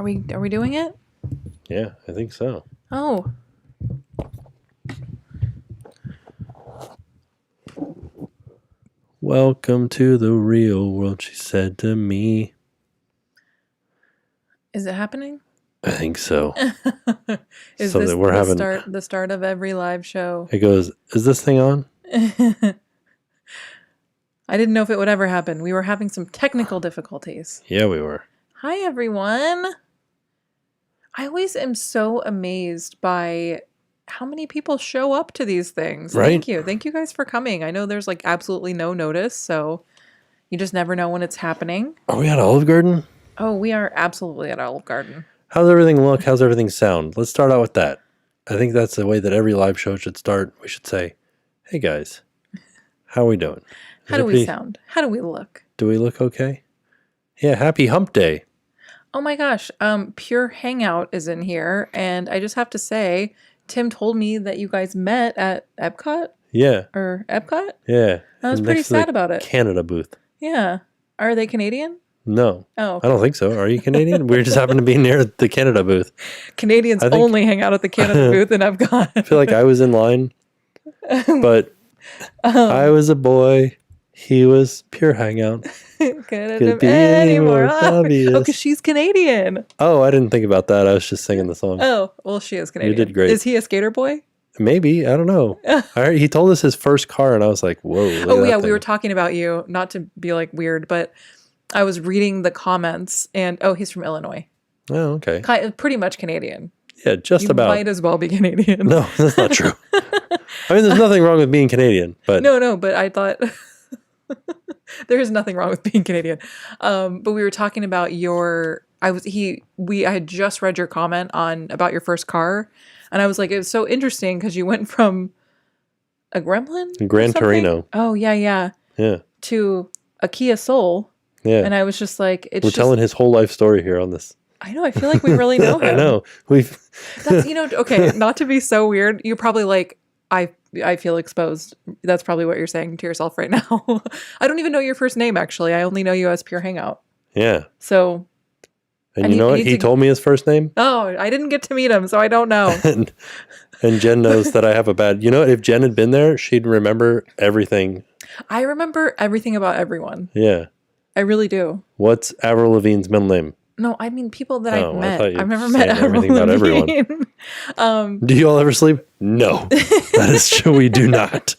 Are we doing it? Yeah, I think so. Oh. Welcome to the real world, she said to me. Is it happening? I think so. Is So this that we're the start of every live show? It goes, is this thing on? I didn't know if it would ever happen. We were having some technical difficulties. Yeah, we were. Hi, everyone. I always am so amazed by how many people show up to these things. Right? Thank you. Thank you guys for coming. I know there's like absolutely no notice, so you just never know when it's happening. Are we at Olive Garden? Oh, we are absolutely at Olive Garden. How's everything look? How's everything sound? Let's start out with that. I think that's the way that every live show should start. We should say, hey guys, how are we doing? How do we sound? How do we look? Do we look okay? Yeah, happy hump day. Oh my gosh, Pure Hangout is in here, and I just have to say, Tim told me that you guys met at Epcot? Yeah. Or Epcot? Yeah. I was pretty sad about it. Canada booth. Yeah. Are they Canadian? No. Oh. Okay. I don't think so. Are you Canadian? We just happen to be near the Canada booth. Canadians only hang out at the Canada booth in Epcot. I feel like I was in line, but I was a boy. He was Pure Hangout. Could be any more obvious. Oh, because she's Canadian. Oh, I didn't think about that. I was just singing the song. Oh, well, she is Canadian. You did great. Is he a skater boy? Maybe. I don't know. He told us his first car, and I was like, whoa. Oh, yeah. We were talking about you, not to be like weird, but I was reading the comments, and he's from Illinois. Oh, okay. Pretty much Canadian. Yeah, just about. You might as well be Canadian. No, that's not true. I mean, there's nothing wrong with being Canadian, but no, but I thought there is nothing wrong with being Canadian. But we were talking about I had just read your comment about your first car, and I was like, it was so interesting because you went from a Gremlin, Gran Torino. Oh yeah, to a Kia Soul. Yeah, and I was just like, we're telling his whole life story here on this. I know. I feel like we really know him. I know. That's okay. Not to be so weird. You're probably like, I feel exposed. That's probably what you're saying to yourself right now. I don't even know your first name, actually. I only know you as Pure Hangout. Yeah. So. And you know what? He told me his first name. Oh, I didn't get to meet him, so I don't know. and Jen knows that I have a bad. You know, if Jen had been there, she'd remember everything. I remember everything about everyone. Yeah. I really do. What's Avril Lavigne's middle name? No, I mean people that I've met. I've never met everything about everyone. Do you all ever sleep? No, that is true. We do not.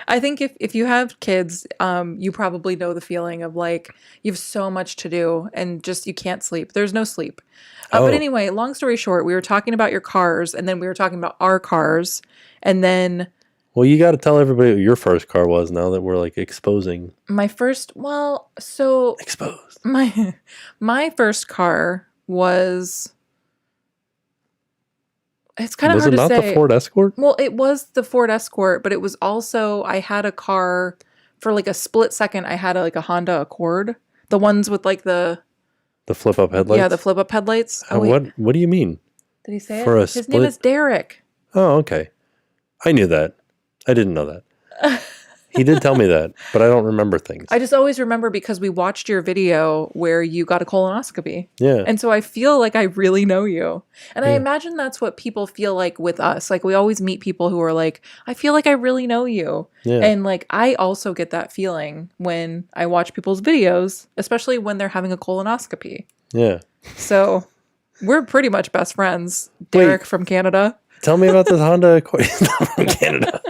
I think if you have kids, you probably know the feeling of like you have so much to do and just you can't sleep. There's no sleep. But anyway, long story short, we were talking about your cars, and then we were talking about our cars, and then. Well, you got to tell everybody what your first car was now that we're like exposing. My first, exposed. My first car was. It's kind of hard to say. Was it not the Ford Escort? Well, it was the Ford Escort, but it was also I had a car for like a split second. I had like a Honda Accord, the ones with like the flip up headlights. Yeah, the flip up headlights. What do you mean? Did he say it? His name is Derek. Oh, okay. I knew that. I didn't know that. He did tell me that, but I don't remember things. I just always remember because we watched your video where you got a colonoscopy. Yeah. And so I feel like I really know you. And I imagine that's what people feel like with us. Like we always meet people who are like, I feel like I really know you. Yeah. And like I also get that feeling when I watch people's videos, especially when they're having a colonoscopy. Yeah. So we're pretty much best friends. Derek from Canada. Tell me about this Honda Accord. He's not from Canada.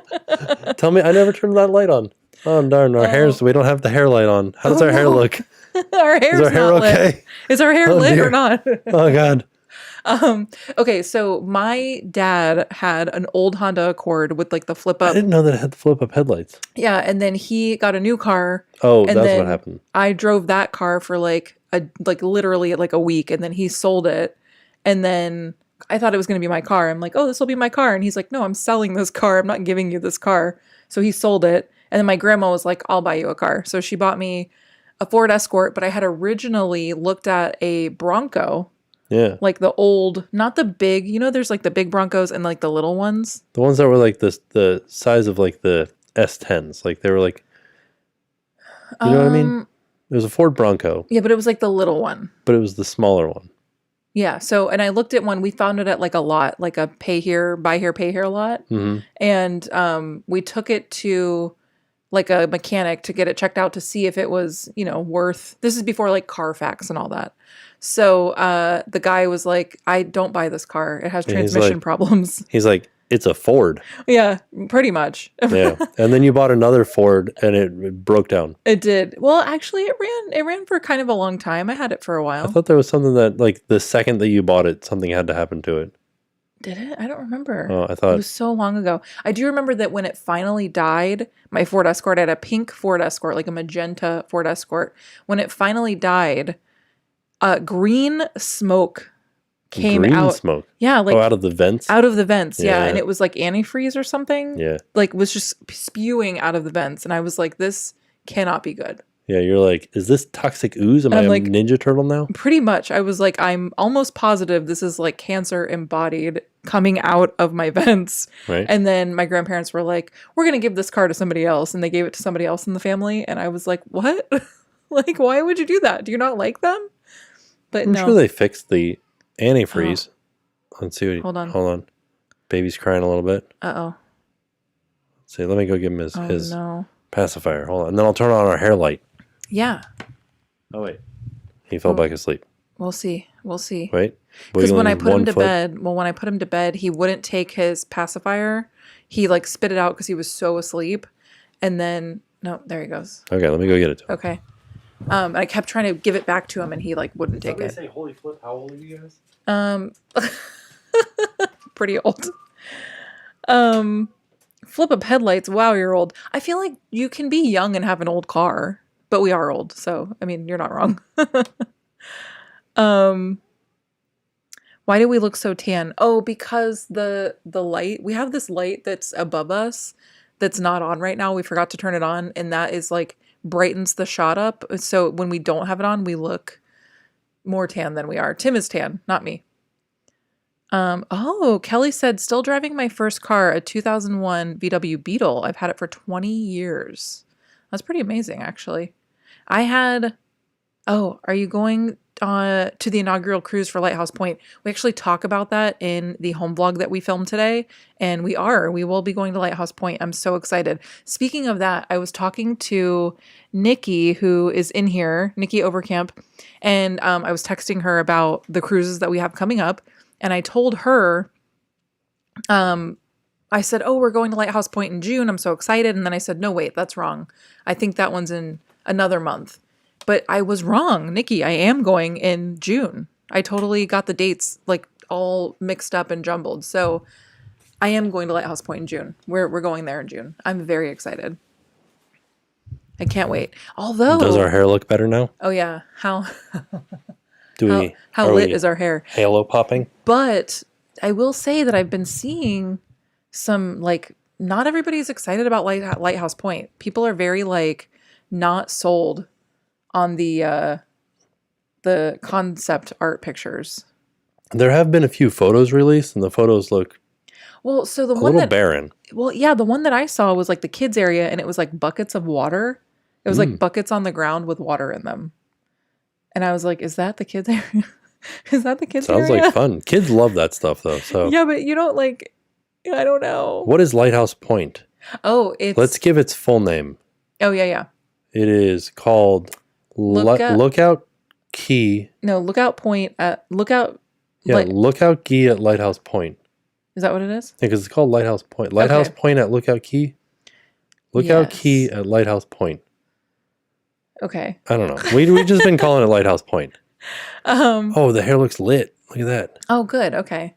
Tell me, I never turned that light on. Oh, darn. Our hair's, we don't have the hair light on. How does our hair look? Our hair's Is our hair not okay? lit. Is our hair lit or not? Oh, God. Okay, so my dad had an old Honda Accord with like the flip up. I didn't know that it had the flip up headlights. Yeah, and then he got a new car. Oh, that's what happened. I drove that car for literally a week, and then he sold it. And then I thought it was going to be my car. I'm like, oh, this will be my car. And he's like, no, I'm selling this car. I'm not giving you this car. So he sold it. And then my grandma was like, I'll buy you a car. So she bought me a Ford Escort, but I had originally looked at a Bronco. Yeah. Like the old, not the big, there's like the big Broncos and like the little ones. The ones that were like the size of like the S10s. Like they were like, you know what I mean? It was a Ford Bronco. Yeah, but it was like the little one. But it was the smaller one. Yeah. So, and I looked at one. We found it at like a lot, like a pay here, buy here, pay here lot, and we took it to like a mechanic to get it checked out to see if it was, worth. This is before like Carfax and all that. So the guy was like, "I don't buy this car. It has transmission problems." He's like, "It's a Ford." Yeah, pretty much. Yeah, and then you bought another Ford, and it broke down. It did. Well, actually, it ran for kind of a long time. I had it for a while. I thought there was something that, like, the second that you bought it, something had to happen to it. Did it? I don't remember. Oh, I thought it was so long ago. I do remember that when it finally died, my Ford Escort, I had a pink Ford Escort, like a magenta Ford Escort. When it finally died, green smoke came out. Smoke. Yeah, like out of the vents. Out of the vents, yeah. Yeah. And it was like antifreeze or something. Yeah. Like was just spewing out of the vents, and I was like, this cannot be good. Yeah, you're like, is this toxic ooze? Am I a like, Ninja Turtle now? Pretty much. I was like, I'm almost positive this is like cancer embodied coming out of my vents. Right. And then my grandparents were like, we're going to give this car to somebody else. And they gave it to somebody else in the family. And I was like, what? Like, why would you do that? Do you not like them? But I'm no. sure they fixed the antifreeze. Oh. Let's see what Hold on. Baby's crying a little bit. Uh-oh. Let's see, let me go give him his pacifier. Hold on. And then I'll turn on our hair light. Yeah. Oh, wait. He fell back asleep. We'll see. Wait. Because when I put him to bed, he wouldn't take his pacifier. He like spit it out because he was so asleep. And then, no, there he goes. Okay, let me go get it to him. Okay. I kept trying to give it back to him and he like wouldn't take it. Say, holy flip, how old are you guys? Pretty old. Flip up headlights. Wow, you're old. I feel like you can be young and have an old car. But we are old, so I mean, you're not wrong. Why do we look so tan? Oh, because the light. We have this light that's above us that's not on right now. We forgot to turn it on, and that is like brightens the shot up. So when we don't have it on, we look more tan than we are. Tim is tan, not me. Oh, Kelly said, still driving my first car, a 2001 VW Beetle. I've had it for 20 years. That's pretty amazing, actually. I had, are you going to the inaugural cruise for Lighthouse Point? We actually talk about that in the home vlog that we filmed today, and we will be going to Lighthouse Point. I'm so excited. Speaking of that, I was talking to Nikki, who is in here, Nikki Overcamp, and I was texting her about the cruises that we have coming up, and I told her, I said, we're going to Lighthouse Point in June. I'm so excited. And then I said, no, wait, that's wrong. I think that one's in another month. But I was wrong, Nikki. I am going in June. I totally got the dates like all mixed up and jumbled. So I am going to Lighthouse Point in June. We're going there in June. I'm very excited. I can't wait. Although, does our hair look better now? Oh yeah, how how lit is our hair? Halo popping. But I will say that I've been seeing some like not everybody's excited about Lighthouse Point. People are very like not sold on the concept art pictures. There have been a few photos released, and the photos look so the a one little barren. Well, yeah, the one that I saw was like the kids area, and it was like buckets of water. It was like buckets on the ground with water in them, and I was like, "Is that the kids area? Is that the kids area?" Sounds like fun. Kids love that stuff, though. So yeah, but you don't like. I don't know. What is Lighthouse Point? Oh, let's give its full name. Oh yeah. It is called Lookout Key. No, Lookout Point at Lookout. Yeah, Lookout Key at Lighthouse Point. Is that what it is? Yeah, because it's called Lighthouse Point. Lighthouse Point at Lookout Key. Lookout Key at Lighthouse Point. Okay. I don't know. We just been calling it Lighthouse Point. The hair looks lit. Look at that. Oh, good. Okay.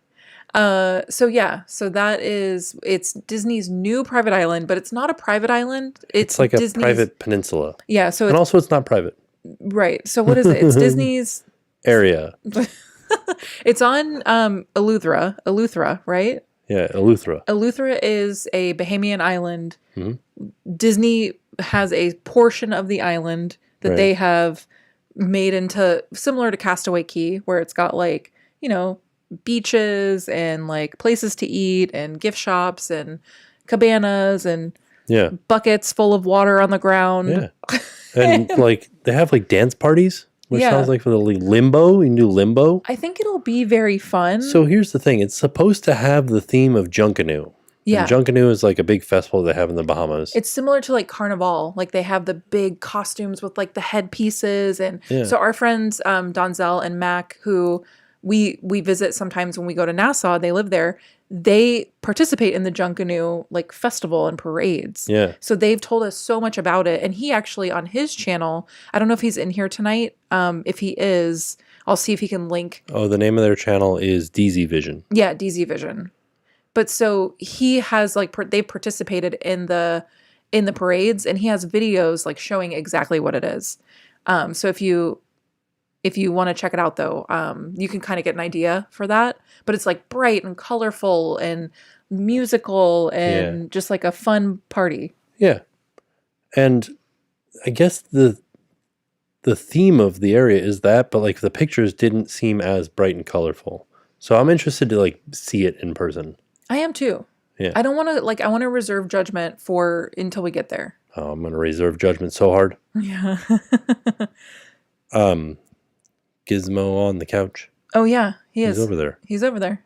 So it's Disney's new private island, but it's not a private island. It's like Disney's a private peninsula. Yeah. So and also it's not private. Right. So what is it? It's Disney's area. It's on Eleuthera, right? Yeah, Eleuthera. Eleuthera is a Bahamian island. Mm-hmm. Disney has a portion of the island that they have made into similar to Castaway Cay, where it's got like, beaches and like places to eat and gift shops and cabanas and buckets full of water on the ground. Yeah. And like they have like dance parties. which Yeah. sounds like for the limbo. You can do limbo. I think it'll be very fun. So here's the thing. It's supposed to have the theme of Junkanoo. Yeah. And Junkanoo is like a big festival they have in the Bahamas. It's similar to like Carnival. Like they have the big costumes with like the headpieces. And so our friends, Donzel and Mac, who we visit sometimes when we go to Nassau, they live there. They participate in the Junkanoo like festival and parades. Yeah. So they've told us so much about it. And he actually on his channel, I don't know if he's in here tonight. If he is, I'll see if he can link. Oh, the name of their channel is DZ Vision. Yeah, DZ Vision. But so he has like they've participated in the parades, and he has videos like showing exactly what it is. So if you want to check it out though, you can kind of get an idea for that. But it's like bright and colorful and musical and just like a fun party. Yeah. And I guess the theme of the area is that, but like the pictures didn't seem as bright and colorful. So I'm interested to like see it in person. I am too. Yeah. I don't want to I want to reserve judgment for until we get there. Oh, I'm going to reserve judgment so hard. Yeah. Gizmo on the couch. Oh yeah, he's over there. He's over there.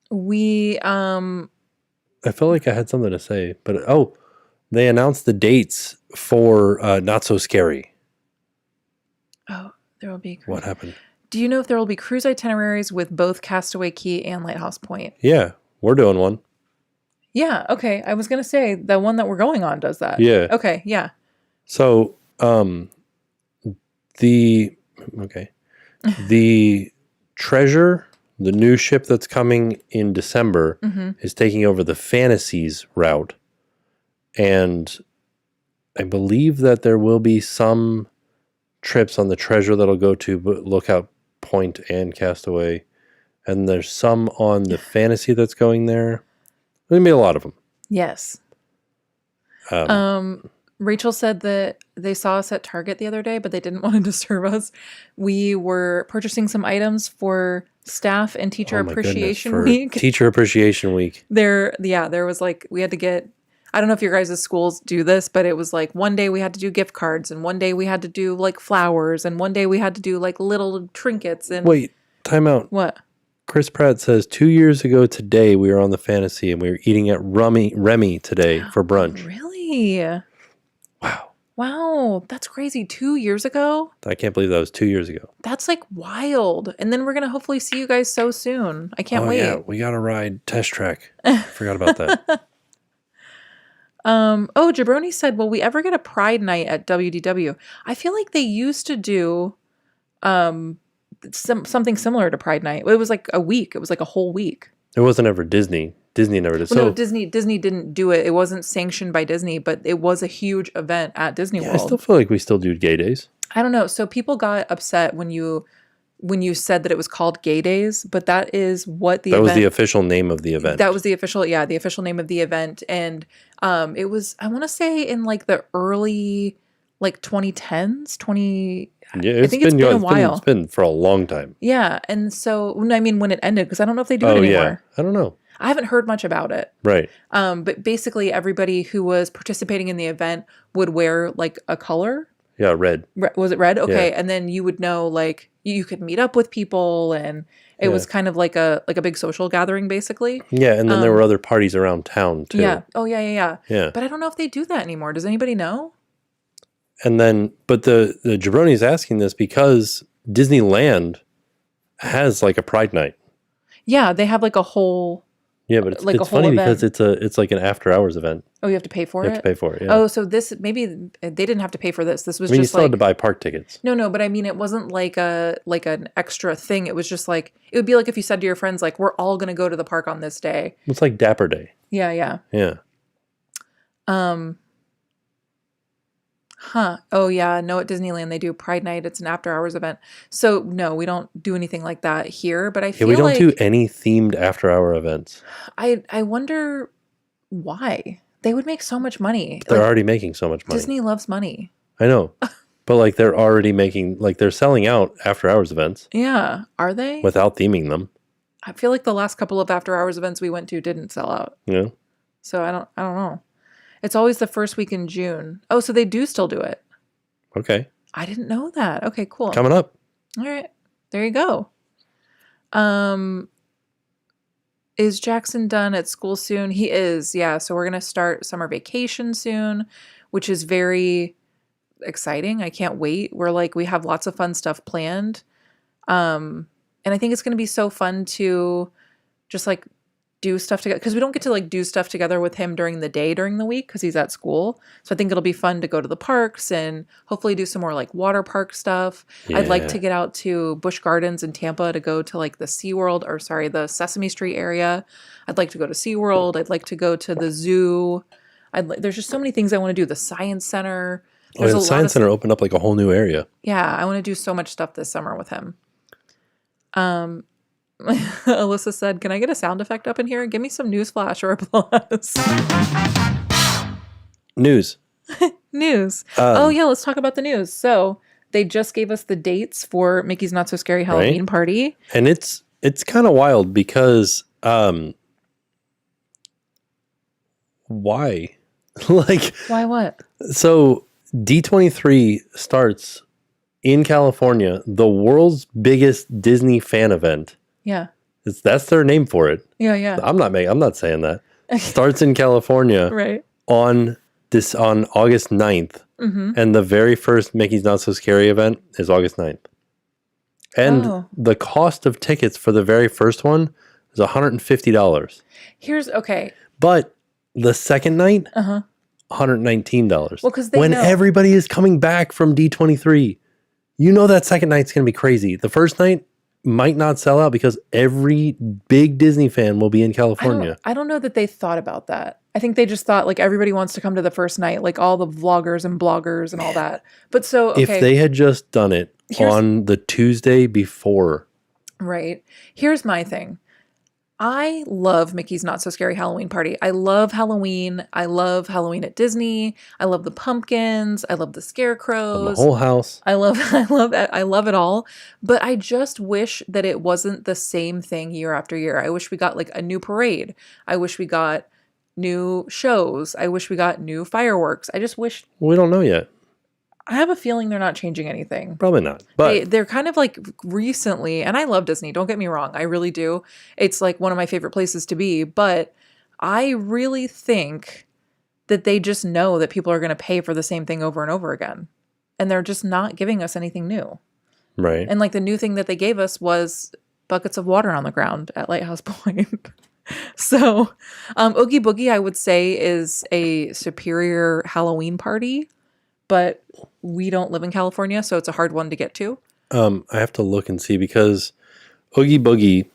We I felt like I had something to say, but they announced the dates for Not So Scary. Oh, there will be. What happened? Do you know if there will be cruise itineraries with both Castaway Cay and Lighthouse Point? Yeah, we're doing one. Yeah, okay. I was going to say the one that we're going on does that. Yeah. Okay, yeah. So, the Treasure, the new ship that's coming in December, is taking over the Fantasies route. And I believe that there will be some trips on the Treasure that'll go to Lookout Point and Castaway. And there's some on the Fantasy that's going there. There's going to be a lot of them. Yes. Rachel said that they saw us at Target the other day, but they didn't want to disturb us. We were purchasing some items for staff and teacher appreciation week. Teacher appreciation week. There was like, we had to get, I don't know if your guys' schools do this, but it was like one day we had to do gift cards, and one day we had to do like flowers, and one day we had to do like little trinkets. And wait, time out. What? Chris Pratt says 2 years ago today we were on the Fantasy and we were eating at Remy today for brunch. Really? Wow, that's crazy. 2 years ago? I can't believe that was 2 years ago. That's like wild. And then we're going to hopefully see you guys so soon. I can't wait. Yeah, we got to ride Test Track. Forgot about that. Jabroni said, will we ever get a Pride night at WDW? I feel like they used to do something similar to Pride night. It was like a week. It was like a whole week. It wasn't ever Disney. Disney never did. Well, no, Disney didn't do it. It wasn't sanctioned by Disney, but it was a huge event at Disney World. I still feel like we still do gay days. I don't know. So people got upset when you said that it was called Gay Days, but that is what the event was the official name of the event. That was the official name of the event. And it was, I want to say in like the early like 2010s, I think it's been a while. It's been for a long time. Yeah. And so, I mean, when it ended, because I don't know if they do it anymore. Yeah. I don't know. I haven't heard much about it. Right. But basically everybody who was participating in the event would wear like a color. Yeah, red. Was it red? Okay. Yeah. And then you would know like you could meet up with people, and it was kind of like a big social gathering basically. Yeah, and then there were other parties around town too. Yeah. Oh yeah. Yeah. But I don't know if they do that anymore. Does anybody know? And then, but the jabroni is asking this because Disneyland has like a Pride night. Yeah, they have like a whole. Yeah, but it's, like it's funny because it's like an after hours event. Oh, you have to pay for it? You have to pay for it, yeah. Oh, so this, maybe they didn't have to pay for this. This was you just still like. had to buy park tickets. No, but I mean, it wasn't like an extra thing. It was just like, it would be like if you said to your friends, like, we're all going to go to the park on this day. It's like Dapper Day. Yeah. Yeah. Oh yeah, no, at Disneyland they do Pride Night. It's an after hours event. So no, we don't do anything like that here, but I feel we don't like do any themed after hour events. I wonder why. They would make so much money. They're already making so much money. Disney loves money. I know. But like they're already making, like they're selling out after hours events. Yeah. Are they? Without theming them. I feel like the last couple of after hours events we went to didn't sell out. Yeah. So I don't know. It's always the first week in June. Oh, so they do still do it. Okay. I didn't know that. Okay, cool. Coming up. All right. There you go. Is Jackson done at school soon? He is. Yeah. So we're going to start summer vacation soon, which is very exciting. I can't wait. We have lots of fun stuff planned. And I think it's going to be so fun to just like do stuff together, because we don't get to like do stuff together with him during the day during the week because he's at school. So I think it'll be fun to go to the parks and hopefully do some more like water park stuff. Yeah. I'd like to get out to Busch Gardens in Tampa to go to like the the Sesame Street area. I'd like to go to SeaWorld. I'd like to go to the zoo. There's just so many things I want to do. The Science Center. There's the Science Center opened up like a whole new area. Yeah, I want to do so much stuff this summer with him. Alyssa said, "Can I get a sound effect up in here? Give me some news flash or applause." News. News. Oh yeah, let's talk about the news. So they just gave us the dates for Mickey's Not So Scary Halloween Party, and it's kind of wild because why? Like, why what? So D23 starts in California, the world's biggest Disney fan event. Yeah. That's their name for it. Yeah. I'm not saying that. Starts in California right. on August 9th. Mm-hmm. And the very first Mickey's Not So Scary event is August 9th. And the cost of tickets for the very first one is $150. Okay. But the second night, $119. Well, because everybody is coming back from D23, you know that second night's going to be crazy. The first night might not sell out because every big Disney fan will be in California. I don't know that they thought about that. I think they just thought like everybody wants to come to the first night, like all the vloggers and bloggers and all that. But so, okay. If they had just done it on the Tuesday before. Right. Here's my thing. I love Mickey's Not So Scary Halloween Party. I love Halloween. I love Halloween at Disney. I love the pumpkins. I love the scarecrows. The whole house. I love it all. But I just wish that it wasn't the same thing year after year. I wish we got like a new parade. I wish we got new shows. I wish we got new fireworks. I just wish. We don't know yet. I have a feeling they're not changing anything. Probably not. But they're kind of like recently, and I love Disney, don't get me wrong. I really do. It's like one of my favorite places to be. But I really think that they just know that people are going to pay for the same thing over and over again. And they're just not giving us anything new. Right. And like the new thing that they gave us was buckets of water on the ground at Lighthouse Point. So Oogie Boogie, I would say, is a superior Halloween party. But we don't live in California, so it's a hard one to get to. I have to look and see because Oogie Boogie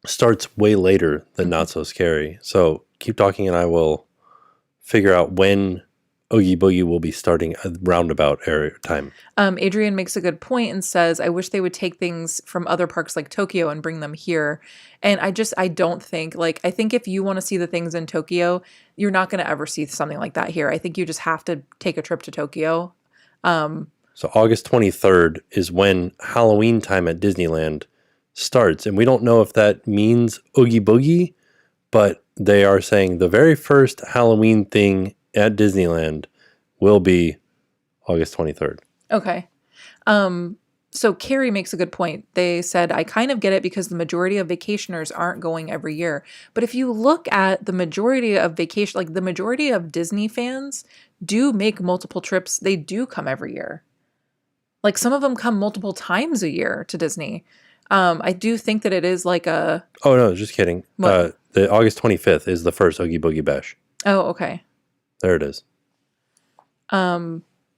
starts way later than Not So Scary. So keep talking and I will figure out when Oogie Boogie will be starting a roundabout area time. Adrian makes a good point and says, I wish they would take things from other parks like Tokyo and bring them here. And I don't think, like, I think if you want to see the things in Tokyo, you're not going to ever see something like that here. I think you just have to take a trip to Tokyo. So August 23rd is when Halloween time at Disneyland starts. And we don't know if that means Oogie Boogie, but they are saying the very first Halloween thing at Disneyland will be August 23rd. Okay. So Carrie makes a good point. They said, I kind of get it because the majority of vacationers aren't going every year. But if you look at the majority of the majority of Disney fans do make multiple trips. They do come every year. Like some of them come multiple times a year to Disney. I do think that it is like a... Oh, no, just kidding. The August 25th is the first Oogie Boogie Bash. Oh, okay. There it is.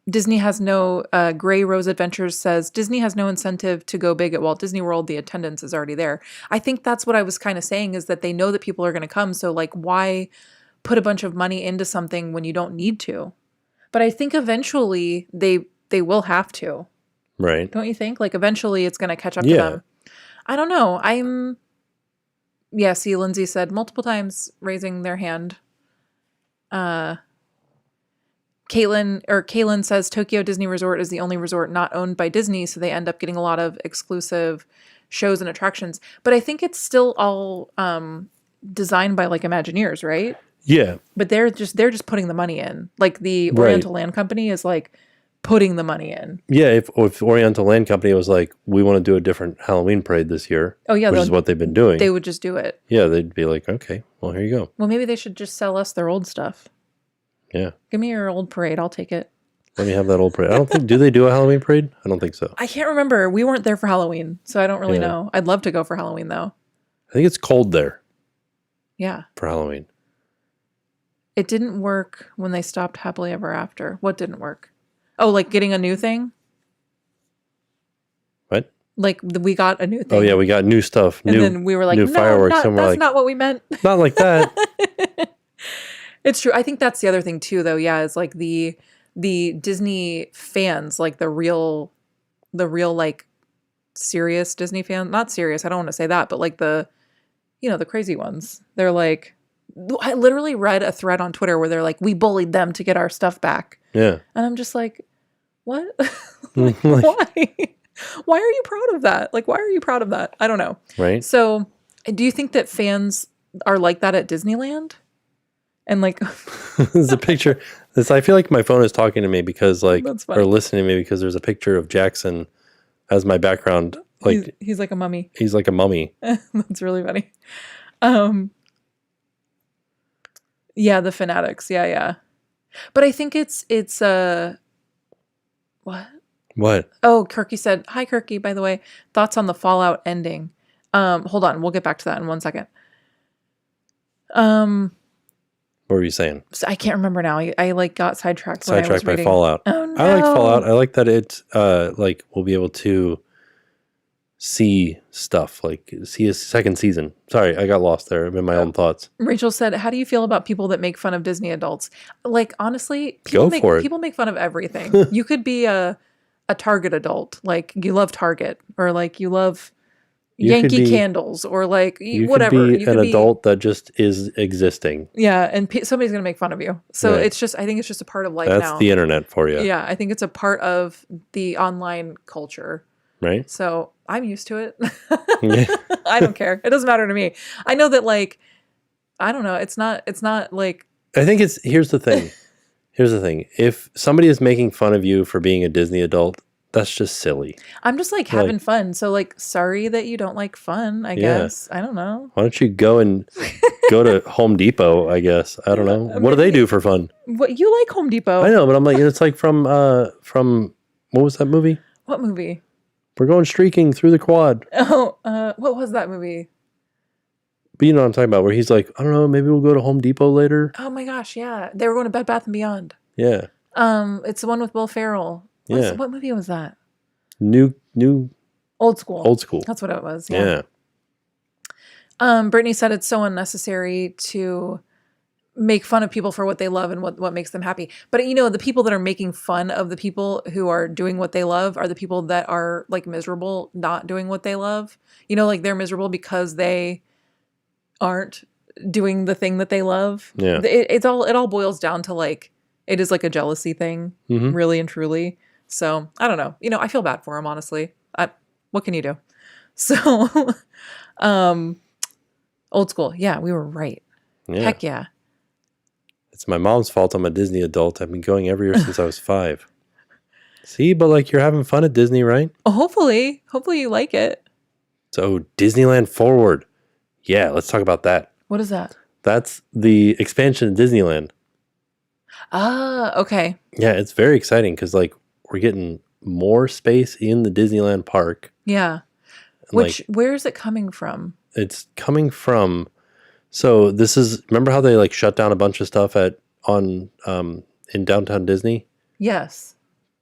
Disney has no, Gray Rose Adventures says, Disney has no incentive to go big at Walt Disney World. The attendance is already there. I think that's what I was kind of saying is that they know that people are going to come. So like, why put a bunch of money into something when you don't need to? But I think eventually they will have to. Right. Don't you think? Like eventually it's going to catch up to them. I don't know. See, Lindsay said multiple times raising their hand. Kaylin says Tokyo Disney Resort is the only resort not owned by Disney, so they end up getting a lot of exclusive shows and attractions. But I think it's still all designed by like Imagineers, right? Yeah. But they're just putting the money in. Like the Right. Oriental Land Company is like putting the money in. Yeah, if Oriental Land Company was like, we want to do a different Halloween parade this year, Oh yeah, which is what they've been doing, they would just do it. yeah, they'd be like, okay, well, here you go. Well, maybe they should just sell us their old stuff. Yeah. Give me your old parade. I'll take it. Let me have that old parade. I don't think, do they do a Halloween parade? I don't think so. I can't remember. We weren't there for Halloween, so I don't really Yeah. know. I'd love to go for Halloween though. I think it's cold there Yeah. for Halloween. It didn't work when they stopped Happily Ever After. What didn't work? Oh, like getting a new thing? What? Like we got a new thing. Oh, yeah, we got new stuff. And then we were like, new no, fireworks. And we're that's like, not what we meant. not like that. It's true. I think that's the other thing too, though. Yeah, is like the Disney fans, like the real like serious Disney fans. Not serious. I don't want to say that, but like the crazy ones. They're like, I literally read a thread on Twitter where they're like, we bullied them to get our stuff back. Yeah. And I'm just like, what? Like, why? Why are you proud of that? Like, why are you proud of that? I don't know. Right. So, do you think that fans are like that at Disneyland? And like, there's a picture. I feel like my phone is talking to me because like, That's funny. or listening to me because there's a picture of Jackson as my background. Like he's like a mummy. he's like a mummy. That's really funny. Yeah, the fanatics. Yeah. But I think it's what? What? Oh, Kirky said, hi, Kirky, by the way. Thoughts on the Fallout ending? Hold on. We'll get back to that in 1 second. What were you saying? So I can't remember now. I like got sidetracked. When I was Sidetracked by reading. Fallout. Oh, no. I like Fallout. I like that it like we'll be able to see stuff, like see a second season. Sorry, I got lost there in my own thoughts. Rachel said, how do you feel about people that make fun of Disney adults? Like, honestly, Go for it. people make fun of everything. You could be a Target adult. Like, you love Target. Or, like, you love Yankee Candles. Or, like, whatever. Could be you could an adult that just is existing. Yeah, and somebody's going to make fun of you. So Right. it's just, I think it's just a part of life That's now. the internet for you. Yeah, I think it's a part of the online culture. Right? So I'm used to it. Yeah. I don't care. It doesn't matter to me. I know that, like, I don't know. It's not like, I think here's the thing. Here's the thing. If somebody is making fun of you for being a Disney adult, that's just silly. I'm just like having fun. So like, sorry that you don't like fun, I guess. I don't know. Why don't you go to Home Depot, I guess. I don't know. What do they do for fun? What, you like Home Depot? I know, but I'm like, it's like from what was that movie? What movie? We're going streaking through the quad. Oh, what was that movie? But you know what I'm talking about, where he's like, I don't know, maybe we'll go to Home Depot later. Oh my gosh, yeah. They were going to Bed Bath & Beyond. Yeah. It's the one with Will Ferrell. Yeah. What movie was that? New Old School. Old School. That's what it was. Yeah. Brittany said it's so unnecessary to make fun of people for what they love and what makes them happy. But you know, the people that are making fun of the people who are doing what they love are the people that are like miserable not doing what they love. You know, like they're miserable because they aren't doing the thing that they love. Yeah. It all boils down to like, it is like a jealousy thing, Mhm. really and truly. So I don't know. You know, I feel bad for him, honestly. What can you do? So, Old School. Yeah, we were right. Yeah. Heck yeah. It's my mom's fault I'm a Disney adult. I've been going every year since I was 5. See, but like you're having fun at Disney, right? Hopefully you like it. So Disneyland Forward. Yeah, let's talk about that. What is that? That's the expansion of Disneyland. Ah, okay. Yeah, it's very exciting because like we're getting more space in the Disneyland park. Yeah. And, Where is it coming from? It's coming from. So this is, remember how they like shut down a bunch of stuff in downtown Disney? Yes.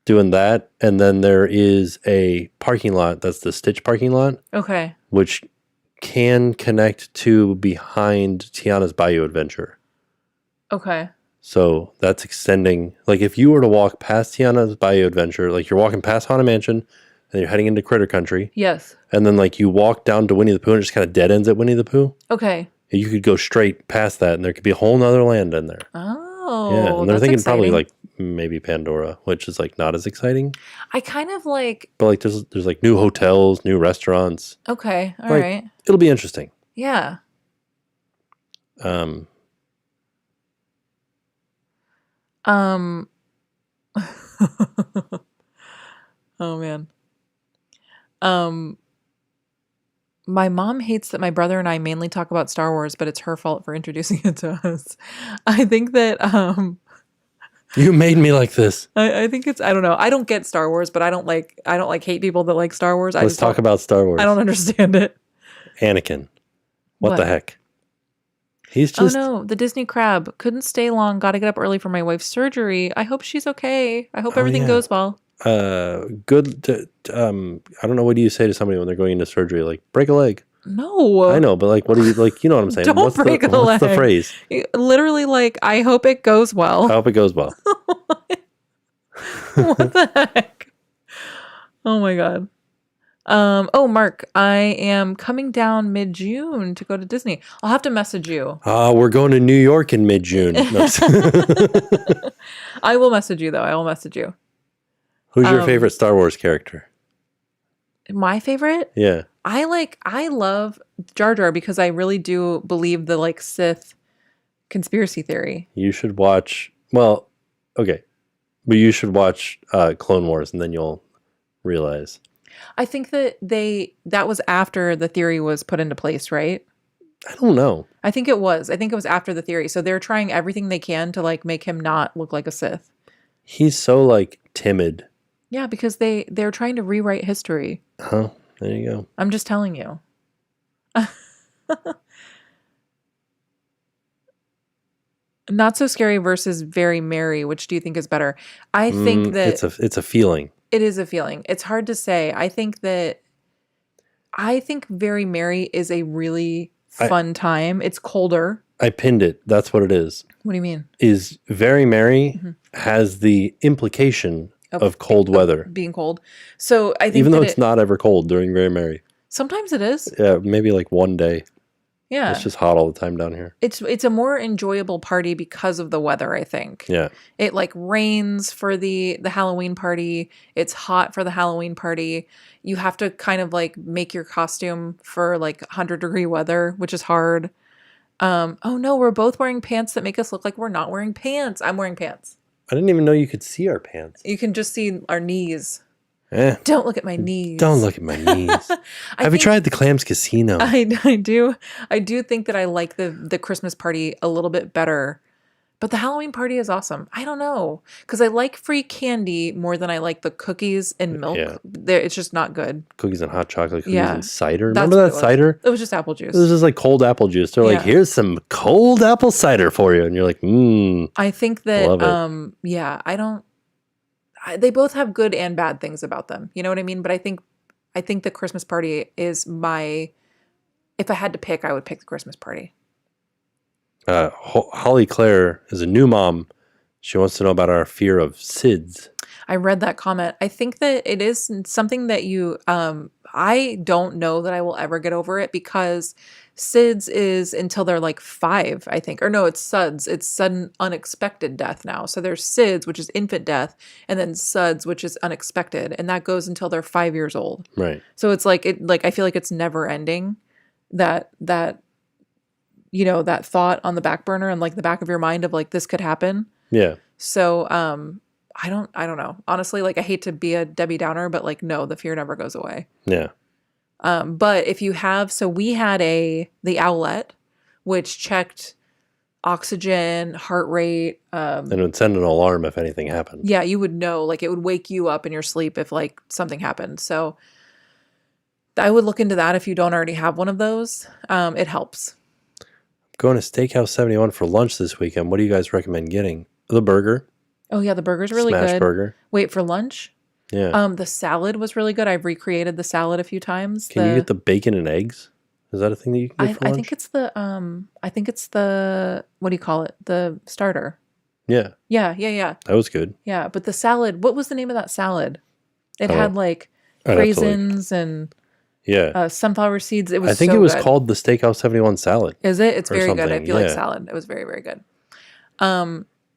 Doing that, and then there is a parking lot that's the Stitch parking lot, Okay. which can connect to behind Tiana's Bayou Adventure. Okay. So that's extending. Like if you were to walk past Tiana's Bayou Adventure, like you're walking past Haunted Mansion and you're heading into Critter Country, Yes. and then like you walk down to Winnie the Pooh and it just kind of dead ends at Winnie the Pooh. Okay. You could go straight past that and there could be a whole nother land in there. Oh. Yeah, and they're that's thinking probably exciting. like maybe Pandora, which is like not as exciting. I kind of like. But like there's like new hotels, new restaurants. Okay. All right. It'll be interesting. Yeah. Um. Oh man. Um. My mom hates that my brother and I mainly talk about Star Wars, but it's her fault for introducing it to us. I think that You made me like this. I think it's I don't know. I don't get Star Wars, but I don't like hate people that like Star Wars. Let's talk about Star Wars. I don't understand it. Anakin. What the heck? He's Oh just no, the Disney crab couldn't stay long. Got to get up early for my wife's surgery. I hope she's okay. I hope everything goes well. good to, I don't know, what do you say to somebody when they're going into surgery? Like, break a leg. No. I know, but like, what do you, like, you know what I'm saying? Don't what's break a leg. What's the phrase? Literally, like, I hope it goes well. I hope it goes well. What the heck? Oh my god. Oh, Mark, I am coming down mid-June to go to Disney. I'll have to message you. We're going to New York in mid-June. No. I will message you, though. I will message you. Who's your favorite Star Wars character? My favorite? Yeah. I love Jar Jar because I really do believe the like Sith conspiracy theory. You should watch, okay, but you should watch Clone Wars and then you'll realize. I think that that was after the theory was put into place, right? I don't know. I think it was. I think it was after the theory. So they're trying everything they can to like make him not look like a Sith. He's so like timid. Yeah, because they're trying to rewrite history. Huh? There you go. I'm just telling you. Not So Scary versus Very Merry. Which do you think is better? I think that it's a feeling. It is a feeling. It's hard to say. I think Very Merry is a really fun time. It's colder. I pinned it. That's what it is. What do you mean? Is Very Merry has the implication of cold weather. Being cold. So I think even though it's not ever cold during Very Merry. Sometimes it is. Yeah, maybe like one day. Yeah. It's just hot all the time down here. It's a more enjoyable party because of the weather, I think. Yeah. It like rains for the Halloween party. It's hot for the Halloween party. You have to kind of like make your costume for like 100-degree weather, which is hard. Oh no, we're both wearing pants that make us look like we're not wearing pants. I'm wearing pants. I didn't even know you could see our pants. You can just see our knees. Eh. Don't look at my knees. Don't look at my knees. Have you tried the Clams Casino? I do. I do think that I like the Christmas party a little bit better. But the Halloween party is awesome. I don't know. Because I like free candy more than I like the cookies and milk. Yeah. It's just not good. Cookies and hot chocolate, cookies and cider. That's Remember that cider? It was just apple juice. It was just like cold apple juice. They're like, here's some cold apple cider for you. And you're like, I think that, love it. I don't, they both have good and bad things about them. You know what I mean? But I think the Christmas party is if I had to pick, I would pick the Christmas party. Holly Claire is a new mom. She wants to know about our fear of SIDS. I read that comment. I think that it is something that I don't know that I will ever get over it because SIDS is until they're like 5, I think. Or no, it's SUDS. It's sudden unexpected death now. So there's SIDS, which is infant death, and then SUDS, which is unexpected. And that goes until they're 5 years old. Right. So it's like, I feel like it's never ending. That thought on the back burner and like the back of your mind of like, this could happen. Yeah. So, I don't know. Honestly, like I hate to be a Debbie Downer, but like, no, the fear never goes away. Yeah. But if you have, so we had the Owlet, which checked oxygen, heart rate. And it would send an alarm if anything happened. Yeah, you would know, like it would wake you up in your sleep if like something happened. So I would look into that if you don't already have one of those. It helps. Going to Steakhouse 71 for lunch this weekend. What do you guys recommend getting? The burger. Oh yeah, the burger's really good. Smash burger. Wait, for lunch? Yeah. The salad was really good. I've recreated the salad a few times. Can you get the bacon and eggs? Is that a thing that you can get for lunch? I think it's the what do you call it? The starter. Yeah. Yeah. That was good. Yeah, but the salad, what was the name of that salad? It had like raisins and sunflower seeds. It was I think it was called the Steakhouse 71 salad. Is it? It's very good. If you like salad. It was very, very good.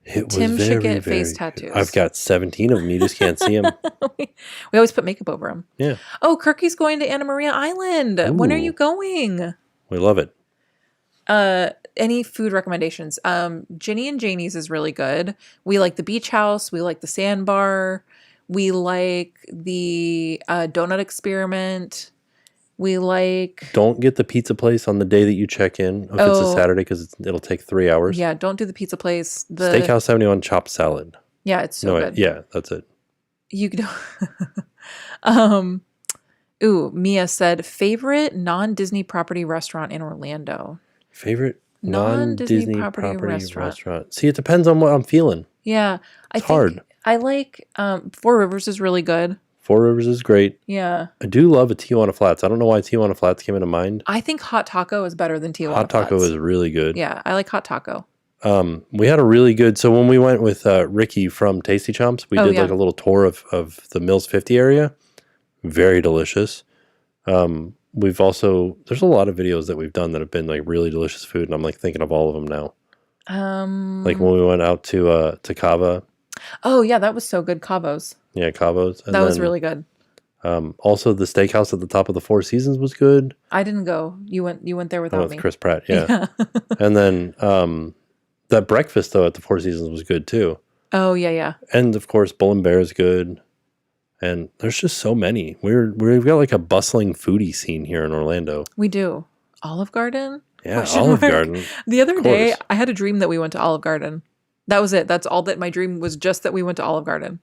Tim should get face tattoos. I've got 17 of them. You just can't see them. We always put makeup over them. Yeah. Oh, Kirky's going to Anna Maria Island. Ooh. When are you going? We love it. any food recommendations? Ginny and Janie's is really good. We like the beach house. We like the sandbar. We like the donut experiment. We like... Don't get the pizza place on the day that you check in if it's a Saturday because it'll take 3 hours. Yeah, don't do the pizza place. The Steakhouse 71 chopped salad. Yeah, it's so good. Yeah, that's it. You could... Mia said, favorite non-Disney property restaurant in Orlando. Favorite non-Disney property restaurant. See, it depends on what I'm feeling. Yeah. It's hard. I like Four Rivers is really good. Four Rivers is great. Yeah. I do love a Tijuana Flats. I don't know why Tijuana Flats came into mind. I think Hot Taco is better than Tijuana Flats. Hot Taco is really good. Yeah, I like Hot Taco. We had a really good... So when we went with Ricky from Tasty Chomps, we did like a little tour of the Mills 50 area. Very delicious. We've also... There's a lot of videos that we've done that have been like really delicious food, and I'm like thinking of all of them now. Like when we went out to Cava. Oh, yeah, that was so good. Cavo's. Yeah, Cavo's. And that was really good. Also, the steakhouse at the top of the Four Seasons was good. I didn't go. You went there without me. With Chris Pratt, yeah. And then that breakfast, though, at the Four Seasons was good, too. Oh, yeah, yeah. And, of course, Bull and Bear is good. And there's just so many. We've got like a bustling foodie scene here in Orlando. We do. Olive Garden? Yeah, Olive Garden. The other day, I had a dream that we went to Olive Garden. That was it. That's all that my dream was, just that we went to Olive Garden.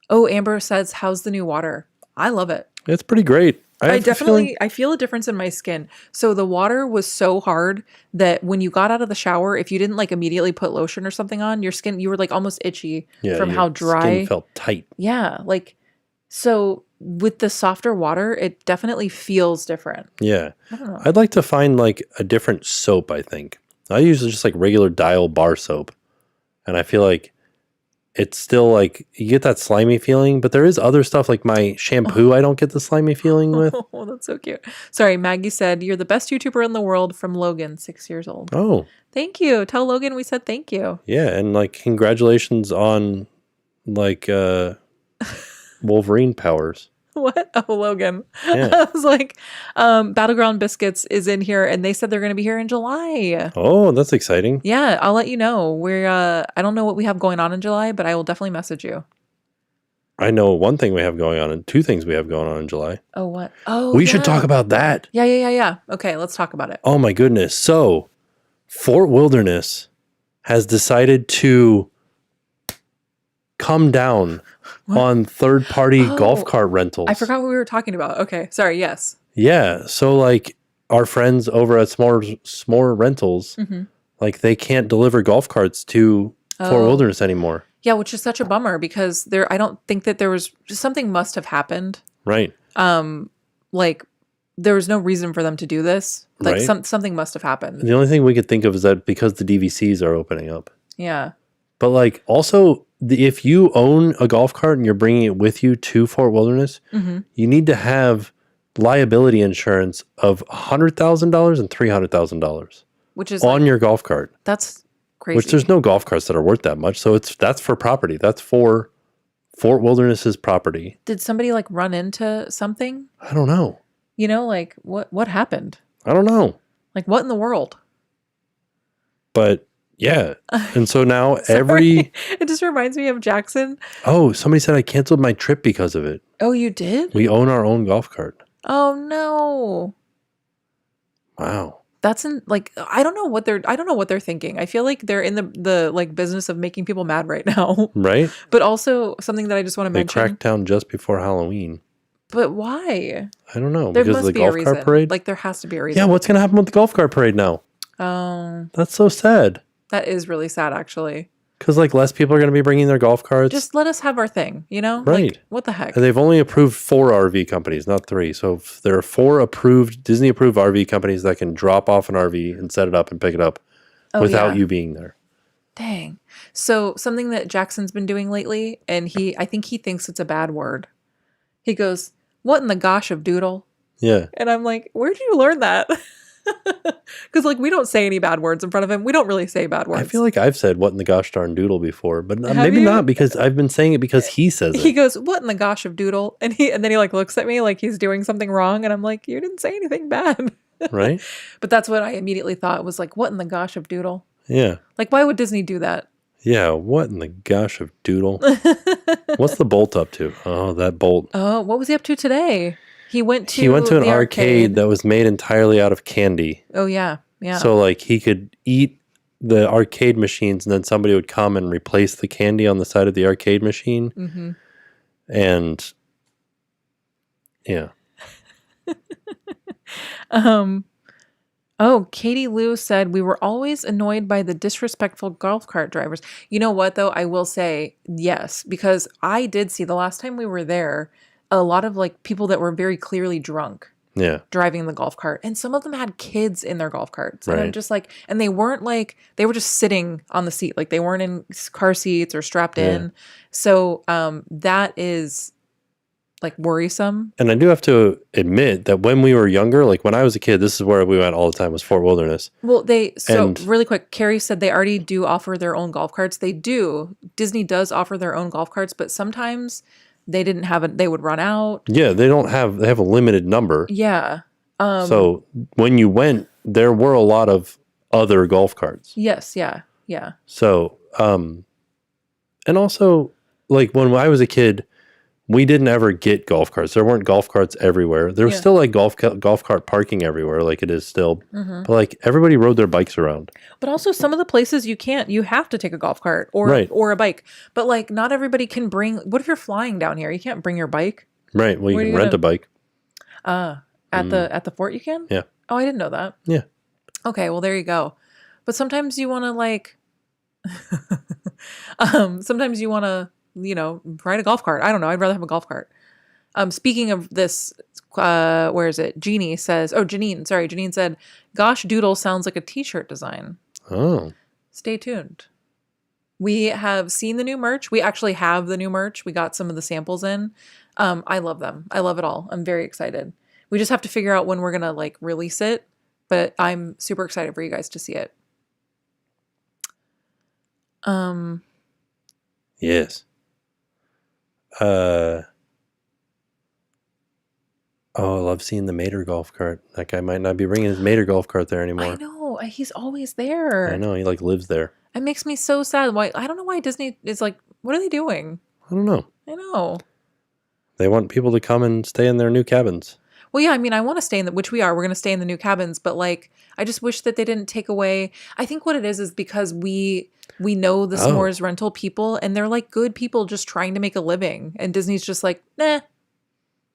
Oh, Amber says, how's the new water? I love it. It's pretty great. I feel a difference in my skin. So the water was so hard that when you got out of the shower, if you didn't like immediately put lotion or something on, your skin, you were like almost itchy from how dry. Skin felt tight. Yeah. Like, so with the softer water, it definitely feels different. Yeah. I don't know. I'd like to find like a different soap, I think. I usually just like regular Dial bar soap. And I feel like it's still like, you get that slimy feeling, but there is other stuff like my shampoo I don't get the slimy feeling with. Oh, that's so cute. Sorry, Maggie said, you're the best YouTuber in the world from Logan, 6 years old. Oh. Thank you. Tell Logan we said thank you. Yeah, and like congratulations on like Wolverine powers. What? Oh, Logan. Yeah. I was like, Battleground Biscuits is in here, and they said they're going to be here in July. Oh, that's exciting. Yeah, I'll let you know. I don't know what we have going on in July, but I will definitely message you. I know one thing we have going on and two things we have going on in July. Oh, what? Oh, we should talk about that. Yeah. Okay, let's talk about it. Oh, my goodness. So, Fort Wilderness has decided to come down on third-party golf cart rentals. I forgot what we were talking about. Okay, sorry, yes. Yeah, so like our friends over at S'more Rentals, like they can't deliver golf carts to Fort Wilderness anymore. Yeah, which is such a bummer because I don't think that there was, something must have happened. Right. Like there was no reason for them to do this. Like right. Something must have happened. The only thing we could think of is that because the DVCs are opening up. Yeah. But like also if you own a golf cart and you're bringing it with you to Fort Wilderness, you need to have liability insurance of $100,000 and $300,000, which is on your golf cart. That's crazy. Which there's no golf carts that are worth that much, so that's for property. That's for Fort Wilderness's property. Did somebody like run into something? I don't know. You know, like what happened? I don't know. Like what in the world? But yeah. And so now it just reminds me of Jackson. Oh, somebody said I canceled my trip because of it. Oh, you did? We own our own golf cart. Oh no. Wow. That's I don't know what they're thinking. I feel like they're in the like business of making people mad right now. Right? But also something that I just want to mention. They cracked down just before Halloween. But why? I don't know. There because must of the be golf a reason. cart parade? Like there has to be a reason. Yeah, what's gonna happen with the golf cart parade now? Oh. That's so sad. That is really sad, actually. Because like less people are going to be bringing their golf carts. Just let us have our thing, you know? Right. Like, what the heck? And they've only approved 4 RV companies, not 3. So there are 4 approved, Disney-approved RV companies that can drop off an RV and set it up and pick it up without you being there. Dang. So something that Jackson's been doing lately, and I think he thinks it's a bad word. He goes, "What in the gosh of doodle?" Yeah. And I'm like, where'd you learn that? Because like we don't say any bad words in front of him. We don't really say bad words. I feel like I've said "what in the gosh darn doodle" before, but maybe not because I've been saying it because he says it. He goes, "What in the gosh of doodle?" And then he like looks at me like he's doing something wrong, and I'm like, "You didn't say anything bad." Right? But that's what I immediately thought was like, what in the gosh of doodle? Yeah. Like, why would Disney do that? Yeah. What in the gosh of doodle? What's the Bolt up to? Oh, that Bolt. Oh, what was he up to today? He went He went to to an the arcade that was made entirely out of candy. Oh, yeah. Yeah. So, like, he could eat the arcade machines and then somebody would come and replace the candy on the side of the arcade machine. Mm-hmm. And, yeah. Oh, Katie Lou said, we were always annoyed by the disrespectful golf cart drivers. You know what, though? I will say yes, because I did see the last time we were there, a lot of like people that were very clearly drunk Yeah. driving the golf cart. And some of them had kids in their golf carts. And I'm Right. just like, and they weren't like, they were just sitting on the seat. Like they weren't in car seats or strapped in. So that is like worrisome. And I do have to admit that when we were younger, like when I was a kid, this is where we went all the time, was Fort Wilderness. Well, And- really quick, Carrie said they already do offer their own golf carts. They do. Disney does offer their own golf carts, but sometimes they didn't have it. They would run out. Yeah, they have a limited number. Yeah. So when you went, there were a lot of other golf carts. Yes. Yeah. Yeah. So, and also, like when I was a kid, we didn't ever get golf carts. There weren't golf carts everywhere. There was still like golf cart parking everywhere, like it is still. Mm-hmm. But like everybody rode their bikes around. But also some of the places you can't. You have to take a golf cart or a bike. But like not everybody can bring. What if you're flying down here? You can't bring your bike. Right. Well, you can rent a bike. At the fort you can. Yeah. Oh, I didn't know that. Yeah. Okay. Well, there you go. But sometimes you want to like. Sometimes you want to. Ride a golf cart. I don't know. I'd rather have a golf cart. Speaking of this, where is it? Janine said, gosh, doodle sounds like a t-shirt design. Oh. Stay tuned. We have seen the new merch. We actually have the new merch. We got some of the samples in. I love them. I love it all. I'm very excited. We just have to figure out when we're going to like release it, but I'm super excited for you guys to see it. Yes. I love seeing the Mater golf cart. That guy might not be bringing his Mater golf cart there anymore. I know. He's always there. I know. He like lives there. It makes me so sad. Why? I don't know why Disney is like, what are they doing? I don't know. I know. They want people to come and stay in their new cabins. Well, yeah, I mean, I want to stay in which we are. We're going to stay in the new cabins, but like, I just wish that they didn't take away. I think what it is because we know the s'mores rental people, and they're like good people just trying to make a living, and Disney's just like, nah.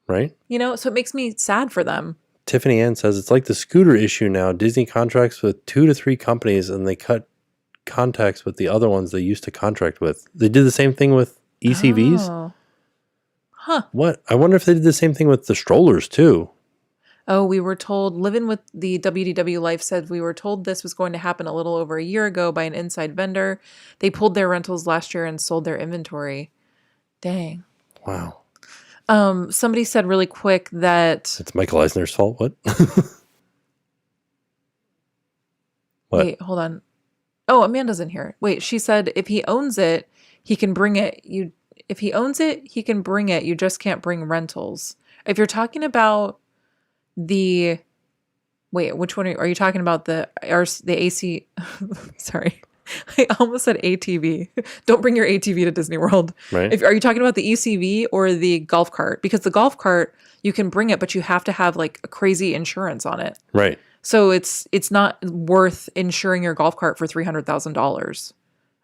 Right? So it makes me sad for them. Tiffany Ann says it's like the scooter issue now. Disney contracts with 2 to 3 companies, and they cut contacts with the other ones they used to contract with. They did the same thing with ECVs. Oh. Huh. What? I wonder if they did the same thing with the strollers too. Oh, we were told, Living with the WDW Life said, we were told this was going to happen a little over a year ago by an inside vendor. They pulled their rentals last year and sold their inventory. Dang. Wow. Somebody said really quick that... It's Michael Eisner's fault. What? What? Wait, hold on. Oh, Amanda's in here. Wait, she said if he owns it, he can bring it. If he owns it, he can bring it. You just can't bring rentals. If you're talking about the... Wait, which one are you talking about? The AC... Sorry. I almost said ATV. Don't bring your ATV to Disney World. Right. Are you talking about the ECV or the golf cart? Because the golf cart, you can bring it, but you have to have like a crazy insurance on it. Right. So it's not worth insuring your golf cart for $300,000.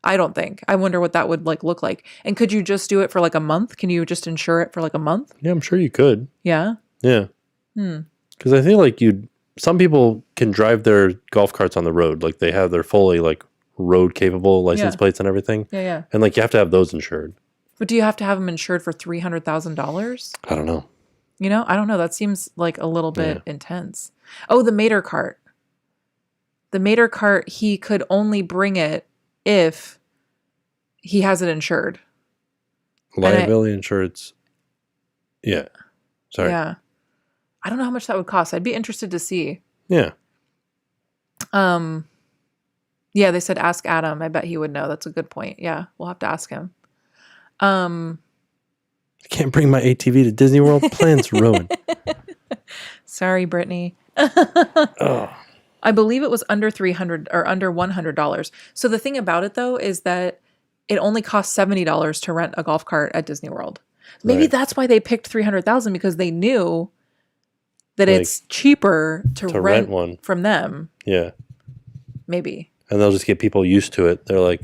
I don't think. I wonder what that would like look like. And could you just do it for like a month? Can you just insure it for like a month? Yeah, I'm sure you could. Yeah. Yeah. Because I think like some people can drive their golf carts on the road. Like they have their fully like road capable license plates and everything. Yeah, yeah. And like you have to have those insured. But do you have to have them insured for $300,000? I don't know. I don't know. That seems like a little bit intense. Oh, the Mater cart. The Mater cart, he could only bring it if he has it insured. Liability insurance. Yeah. Sorry. Yeah. I don't know how much that would cost. I'd be interested to see. Yeah. Yeah, they said ask Adam. I bet he would know. That's a good point. Yeah, we'll have to ask him. I can't bring my ATV to Disney World. Plans ruined. Sorry, Brittany. Oh, I believe it was under 300 or under $100. So the thing about it though is that it only costs $70 to rent a golf cart at Disney World. Maybe right. that's why they picked 300,000 because they knew that Like, it's cheaper to to rent rent one. from them. Yeah. Maybe. And they'll just get people used to it. They're like,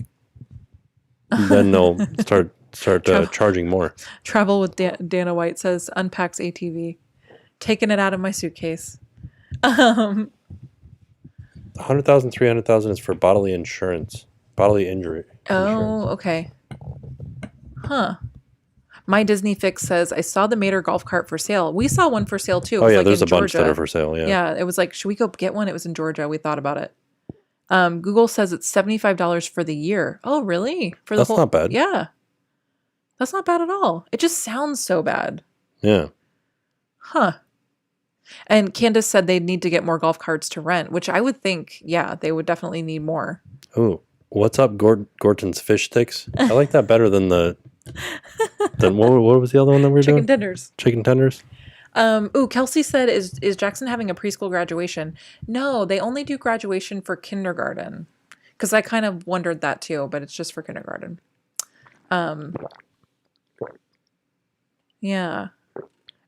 then they'll start charging more. Travel with Dana White says unpacks ATV. Taking it out of my suitcase. 100,000, 300,000 is for bodily insurance, bodily injury. Oh, okay. Huh. My Disney Fix says I saw the Mater golf cart for sale. We saw one for sale too. It Oh was yeah, like there's in a bunch Georgia. that are for sale. Yeah. Yeah, it was like, should we go get one? It was in Georgia. We thought about it. Google says it's $75 for the year. Oh, really? For the That's whole, not bad. Yeah, that's not bad at all. It just sounds so bad. Yeah. Huh. And Candace said they'd need to get more golf carts to rent, which I would think, yeah, they would definitely need more. Oh, what's up, Gorton's fish sticks? I like that better than what was the other one that we were Chicken doing? tenders. Chicken tenders. Kelsey said, is Jackson having a preschool graduation? No, they only do graduation for kindergarten. Because I kind of wondered that too, but it's just for kindergarten. Yeah.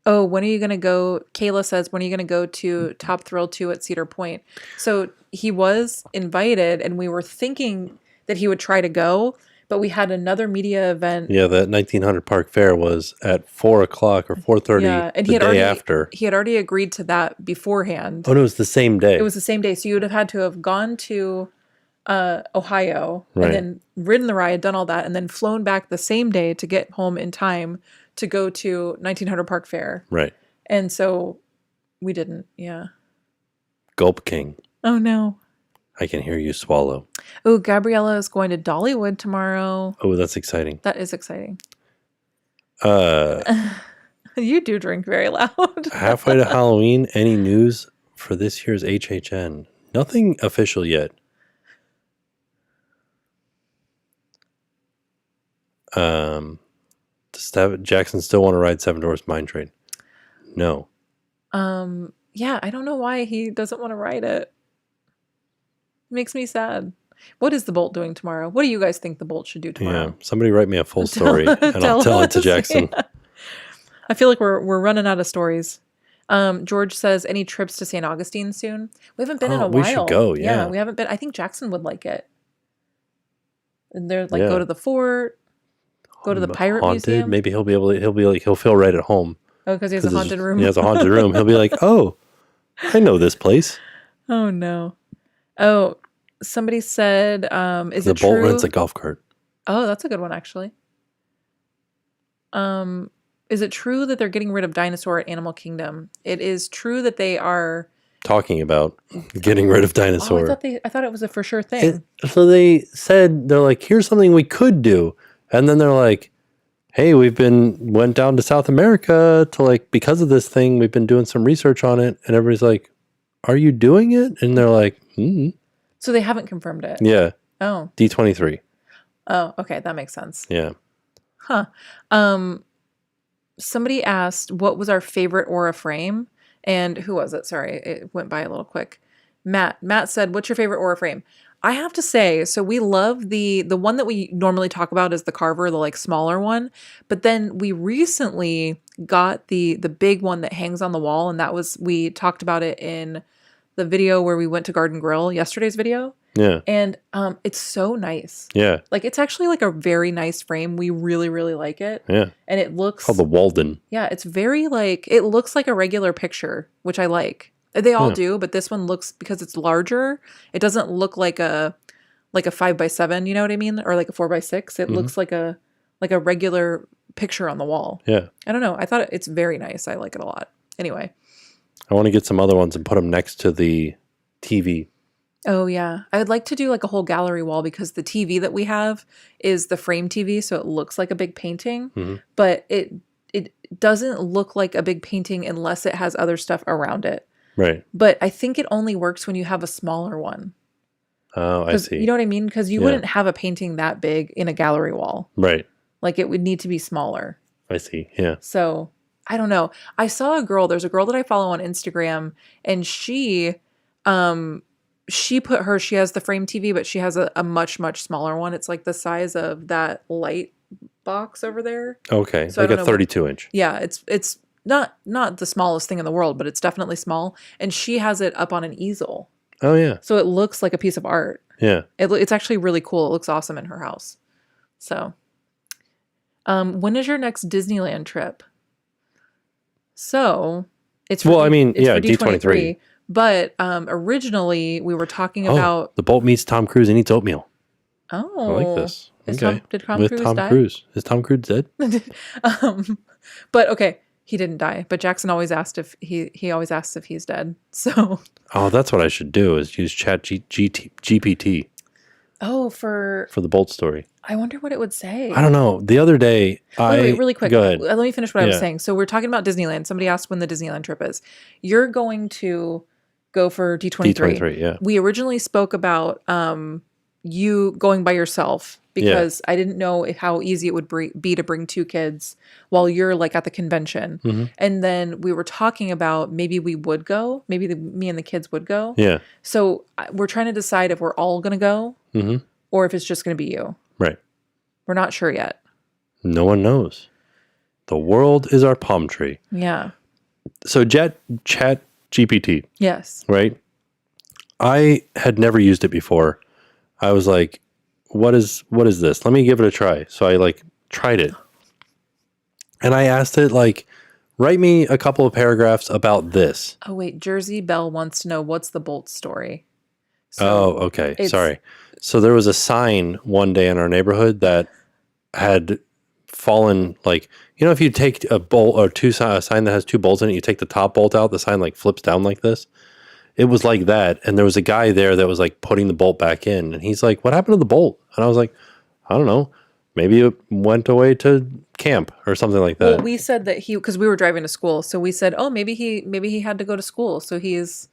Oh, when are you going to go? Kayla says, when are you going to go to Top Thrill 2 at Cedar Point? So he was invited, and we were thinking that he would try to go, but we had another media event. Yeah, that 1900 Park Fair was at 4 o'clock or 4:30 Yeah, and the day after. He had already agreed to that beforehand. Oh, no, it was the same day. It was the same day. So you would have had to have gone to Ohio Right. and then ridden the ride, done all that, and then flown back the same day to get home in time to go to 1900 Park Fair. Right. And so we didn't. Yeah. Gulp King. Oh, no. I can hear you swallow. Oh, Gabriella is going to Dollywood tomorrow. Oh, that's exciting. That is exciting. Uh, You do drink very loud. halfway to Halloween, any news for this year's HHN? Nothing official yet. Does Jackson still want to ride Seven Dwarfs Mine Train? No. Yeah, I don't know why he doesn't want to ride it. Makes me sad. What is the Bolt doing tomorrow? What do you guys think the Bolt should do tomorrow? Yeah. Somebody write me a full story and I'll tell it to us. Jackson. Yeah. I feel like we're running out of stories. George says, any trips to St. Augustine soon? We haven't been in a while. We should go, yeah. We haven't been. I think Jackson would like it. And they're like, Yeah. go to the fort, go to the pirate Haunted. museum. Maybe he'll feel right at home. Oh, because he has a haunted room. He has a haunted room. He'll be like, oh, I know this place. Oh, no. Oh, somebody said, is The it Bolt true? rents a golf cart. Oh, that's a good one, actually. Is it true that they're getting rid of dinosaur at Animal Kingdom? It is true that they are Talking about getting rid of Oh, dinosaur. I thought it was a for sure thing. So they said, they're like, here's something we could do. And then they're like, hey, went down to South America to like, because of this thing, we've been doing some research on it. And everybody's like, are you doing it? And they're like, So they haven't confirmed it. yeah, Oh. D23. Oh, okay, that makes sense. Yeah. Huh. Somebody asked what was our favorite Aura frame, and who was it? Sorry, it went by a little quick. Matt said, "What's your favorite Aura frame?" I have to say, so we love the one that we normally talk about is the Carver, the like smaller one, but then we recently got the big one that hangs on the wall, and we talked about it in the video where we went to Garden Grill, yesterday's video. Yeah. And it's so nice. Yeah. Like, it's actually like a very nice frame. We really, really like it. Yeah. And it looks... Called the Walden. Yeah, it's very like... It looks like a regular picture, which I like. They all do, but this one looks... Because it's larger, it doesn't look like a 5x7, you know what I mean? Or like a 4x6. It looks like a regular picture on the wall. Yeah. I don't know. I thought it's very nice. I like it a lot. Anyway. I want to get some other ones and put them next to the TV. Oh, yeah. I would like to do like a whole gallery wall because the TV that we have is the frame TV, so it looks like a big painting, but it doesn't look like a big painting unless it has other stuff around it. Right. But I think it only works when you have a smaller one. Oh, I see. You know what I mean? Because you wouldn't have a painting that big in a gallery wall. Right. Like, it would need to be smaller. I see. Yeah. So I don't know. I saw a girl. There's a girl that I follow on Instagram, and she put her. She has the frame TV, but she has a much much smaller one. It's like the size of that light box over there. Okay, So I like don't a know 32 inch. Yeah, it's not the smallest thing in the world, but it's definitely small. And she has it up on an easel, Oh yeah, so it looks like a piece of art. yeah. It's actually really cool. It looks awesome in her house. So, when is your next Disneyland trip? So, it's for Well, I mean, it's yeah, for D23. but originally we were talking Oh, about the Bolt meets Tom Cruise and eats oatmeal. I like oh, this. is Okay, Did Tom with Cruise Tom die? Cruise. Is Tom Cruise dead? But okay, he didn't die. But Jackson always asked if he always asks if he's dead. So Oh, that's what I should do. Is use GPT for the Bolt story. I wonder what it would say. I don't know. The other day, Wait, really quick. Go ahead. Let me finish what I was Yeah. saying. So we're talking about Disneyland. Somebody asked when the Disneyland trip is. You're going to go for D23. D23, yeah. We originally spoke about you going by yourself because I didn't know how easy it would be to bring two kids while you're like at the convention. Mm-hmm. And then we were talking about maybe we would go. Maybe me and the kids would go. Yeah. So we're trying to decide if we're all going to go or if it's just going to be you. Right. We're not sure yet. No one knows. The world is our palm tree. Yeah. So Chat GPT, Yes. right? I had never used it before. I was like, what is this? Let me give it a try. So I like tried it. And I asked it like, write me a couple of paragraphs about this. Oh, wait. Jersey Belle wants to know what's the Bolt story. Okay. Sorry. So there was a sign one day in our neighborhood that had fallen, like, you know, if you take a bolt or a sign that has two bolts in it, you take the top bolt out, the sign like flips down like this. It was like that. And there was a guy there that was like putting the bolt back in. And he's like, what happened to the bolt? And I was like, I don't know. Maybe it went away to camp or something like that. Well, we said that because we were driving to school. So we said, oh, maybe he had to go to school. So he's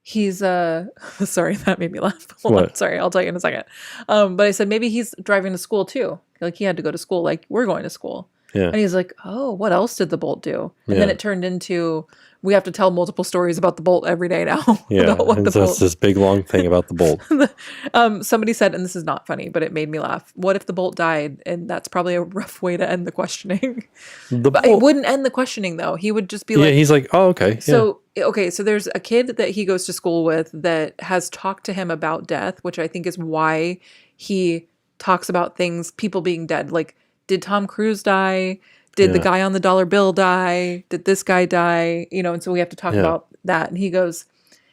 sorry, that made me laugh. Hold on. Sorry, I'll tell you in a second. But I said, maybe he's driving to school too. Like he had to go to school. Like we're going to school. Yeah. And he's like, oh, what else did the Bolt do? And then it turned into, we have to tell multiple stories about the Bolt every day now. Yeah. And so it's this big long thing about the Bolt. Somebody said, and this is not funny, but it made me laugh. What if the Bolt died? And that's probably a rough way to end the questioning. But it wouldn't end the questioning though. He would just be like, he's like, oh, okay. So, okay. So there's a kid that he goes to school with that has talked to him about death, which I think is why he talks about things, people being dead. Like, did Tom Cruise die? Did the guy on the dollar bill die? Did this guy die? You know, and so we have to talk about that. And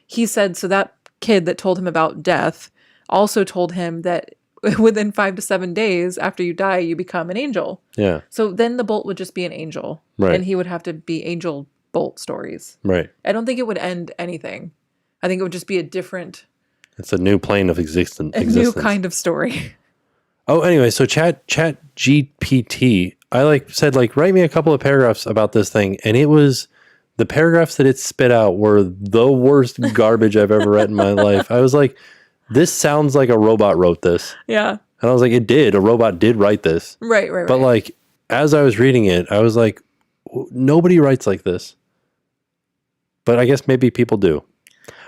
he said, so that kid that told him about death also told him that within 5 to 7 days after you die, you become an angel. Yeah. So then the Bolt would just be an angel. Right. And he would have to be angel Bolt stories. Right. I don't think it would end anything. I think it would just be it's a new plane of existence. A new kind of story. Oh, anyway, so Chat GPT, I said write me a couple of paragraphs about this thing, and it was the paragraphs that it spit out were the worst garbage I've ever read in my life. I was like, this sounds like a robot wrote this. Yeah. And I was like, it did. A robot did write this. Right. But as I was reading it, I was like, nobody writes like this. But I guess maybe people do.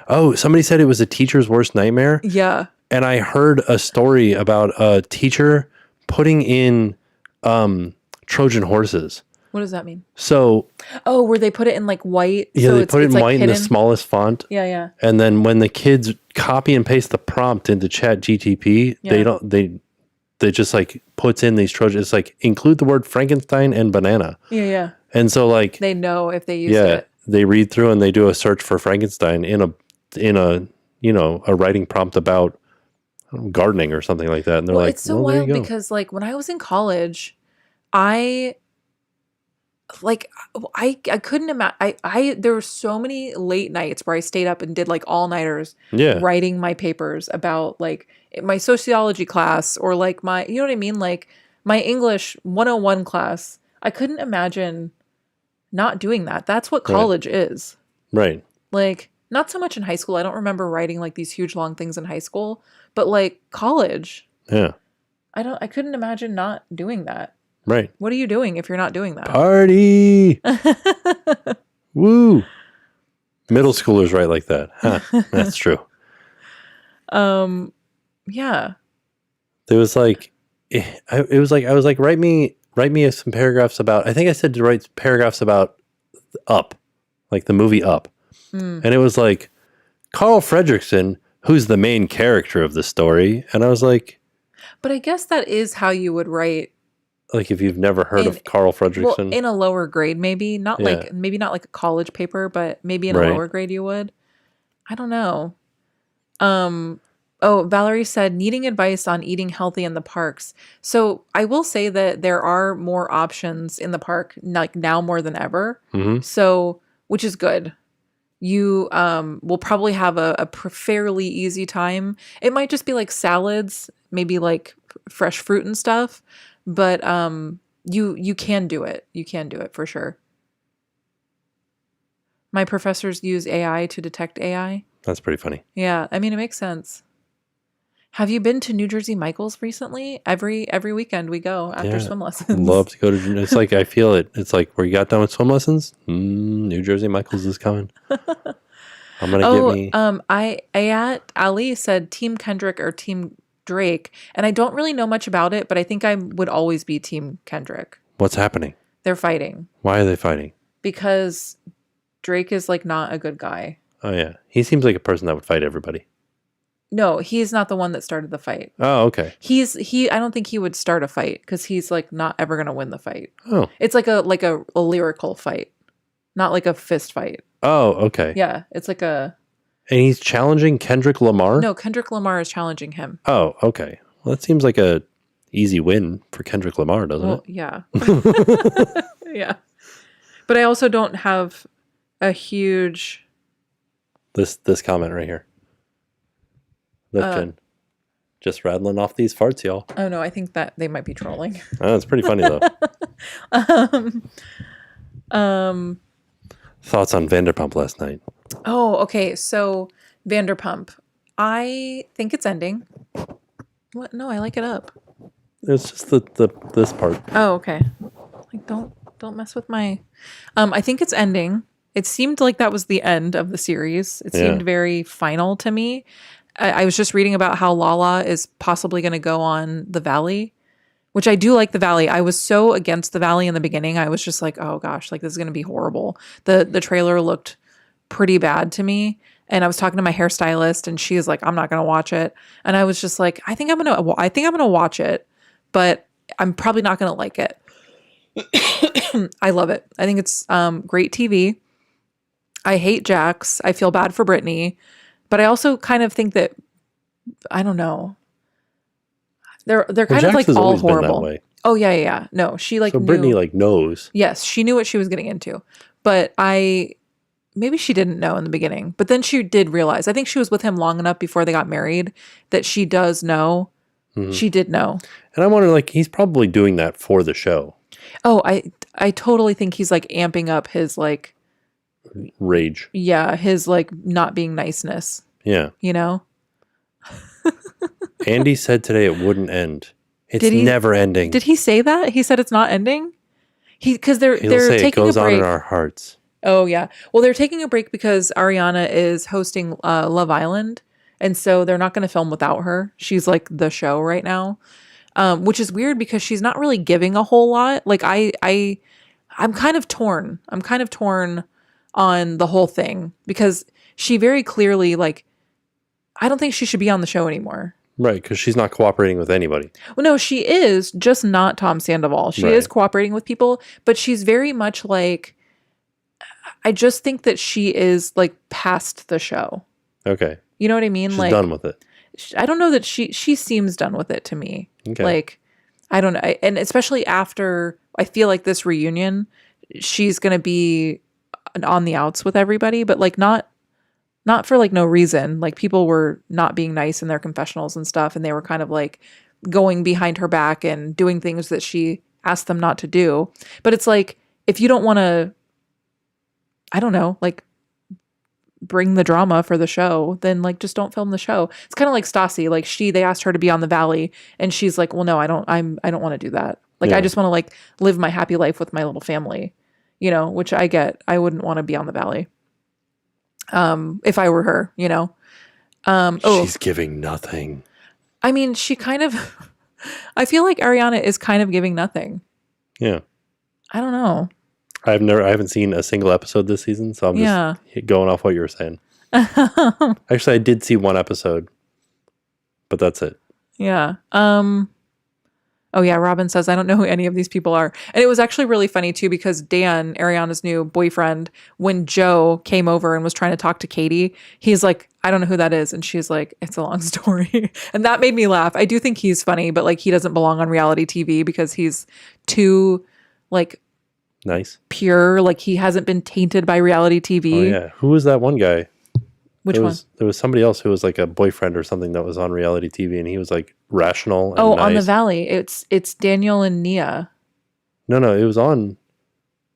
Oh, somebody said it was a teacher's worst nightmare. Yeah. And I heard a story about a teacher putting in Trojan horses. What does that mean? So, where they put it in white. Yeah, so they put it in white hidden. in the smallest font. Yeah. And then when the kids copy and paste the prompt into Chat GTP, they just puts in these Trojan. It's include the word Frankenstein and banana. Yeah. And so they know if they use it. They read through and they do a search for Frankenstein in a writing prompt about gardening or something like that. And they're it's so wild because when I was in college, I couldn't imagine. There were so many late nights where I stayed up and did all-nighters writing my papers about my sociology class or my, you know what I mean? My English 101 class. I couldn't imagine not doing that. That's what college is. Right. Not so much in high school. I don't remember writing these huge long things in high school, but college. Yeah. I couldn't imagine not doing that. Right. What are you doing if you're not doing that? Party. Woo. Middle schoolers write like that. Huh. That's true. Yeah. There was like, I was like, write me some paragraphs about, I think I said to write paragraphs about Up, like the movie Up. And it was like, Carl Fredricksen, who's the main character of the story. And I was like. But I guess that is how you would write. Like if you've never heard of Carl Fredricksen. Well, in a lower grade, maybe. Not like a college paper, but maybe in a lower grade you would. I don't know. Oh, Valerie said, needing advice on eating healthy in the parks. So I will say that there are more options in the park, like now more than ever. So, which is good. You will probably have a fairly easy time. It might just be like salads, maybe like fresh fruit and stuff. But you can do it. You can do it for sure. My professors use AI to detect AI. That's pretty funny. Yeah, I mean, it makes sense. Have you been to New Jersey Michael's recently? Every weekend we go after swim lessons. Love to go to. It's like I feel it. It's like where you got done with swim lessons. New Jersey Michael's is coming. I'm gonna get me. Ayat Ali said Team Kendrick or Team Drake, and I don't really know much about it, but I think I would always be Team Kendrick. What's happening? They're fighting. Why are they fighting? Because Drake is like not a good guy. Oh yeah, he seems like a person that would fight everybody. No, he's not the one that started the fight. Oh, okay. I don't think he would start a fight because he's like not ever gonna win the fight. Oh, it's like a lyrical fight, not like a fist fight. Oh, okay. Yeah, it's like a. And he's challenging Kendrick Lamar? No, Kendrick Lamar is challenging him. Oh, okay. Well, that seems like a easy win for Kendrick Lamar, doesn't it? Yeah. Yeah. But I also don't have a huge. This comment right here. Lifton. Just rattling off these farts, y'all. Oh, no, I think that they might be trolling. Oh, it's pretty funny, though. Thoughts on Vanderpump last night? Oh, okay. So Vanderpump. I think it's ending. What? No, I like it up. It's just this part. Oh, okay. Like don't mess with my. I think it's ending. It seemed like that was the end of the series. It seemed very final to me. I was just reading about how Lala is possibly going to go on The Valley, which I do like The Valley. I was so against The Valley in the beginning. I was just like, oh gosh, like this is going to be horrible. The trailer looked pretty bad to me. And I was talking to my hairstylist and she was like, I'm not going to watch it. And I was just like, I think I'm going to watch it, but I'm probably not going to like it. I love it. I think it's great TV. I hate Jax. I feel bad for Brittany, but I also kind of think that, I don't know. They're kind of like all horrible. Oh yeah. No, she like so Brittany like knows. Yes, she knew what she was getting into, but maybe she didn't know in the beginning, but then she did realize. I think she was with him long enough before they got married that she does know. Mm-hmm. She did know. And I wonder, like, he's probably doing that for the show. Oh, I totally think he's like amping up his like rage. Yeah, his like not being niceness. Yeah. You know? Andy said today it wouldn't end. It's never ending. Did he say that? He said it's not ending? Because they're taking it goes a break. On in our hearts. Oh, yeah. Well, they're taking a break because Ariana is hosting Love Island. And so they're not going to film without her. She's like the show right now, which is weird because she's not really giving a whole lot. Like I'm kind of torn. I'm kind of torn on the whole thing because she very clearly like, I don't think she should be on the show anymore. Right, because she's not cooperating with anybody. Well, no, she is, just not Tom Sandoval. She is cooperating with people, but she's very much like, I just think that she is like past the show. Okay. You know what I mean? She's like done with it. I don't know that she seems done with it to me. Okay. Like, I don't know. And especially after, I feel like this reunion, she's going to be on the outs with everybody, but like not for like no reason. Like people were not being nice in their confessionals and stuff. And they were kind of like going behind her back and doing things that she asked them not to do. But it's like, if you don't want to, I don't know, like bring the drama for the show, then like just don't film the show. It's kind of like Stassi. Like they asked her to be on The Valley and she's like, well, no, I don't want to do that. Like, I Yeah. just want to like live my happy life with my little family, you know, which I get. I wouldn't want to be on the valley. If I were her, you know. She's giving nothing. I mean, she kind of, I feel like Ariana is kind of giving nothing. Yeah. I don't know. I haven't seen a single episode this season, so I'm just going off what you were saying. Actually, I did see one episode, but that's it. Yeah. Oh yeah, Robin says, I don't know who any of these people are. And it was actually really funny too, because Dan, Ariana's new boyfriend, when Joe came over and was trying to talk to Katie, he's like, I don't know who that is. And she's like, it's a long story. And that made me laugh. I do think he's funny, but like he doesn't belong on reality TV because he's too like nice, pure. Like he hasn't been tainted by reality TV. Oh yeah. Who was that one guy? Which one? There was somebody else who was like a boyfriend or something that was on reality TV, and he was like rational. And nice. On the Valley, it's Daniel and Nia. No, it was on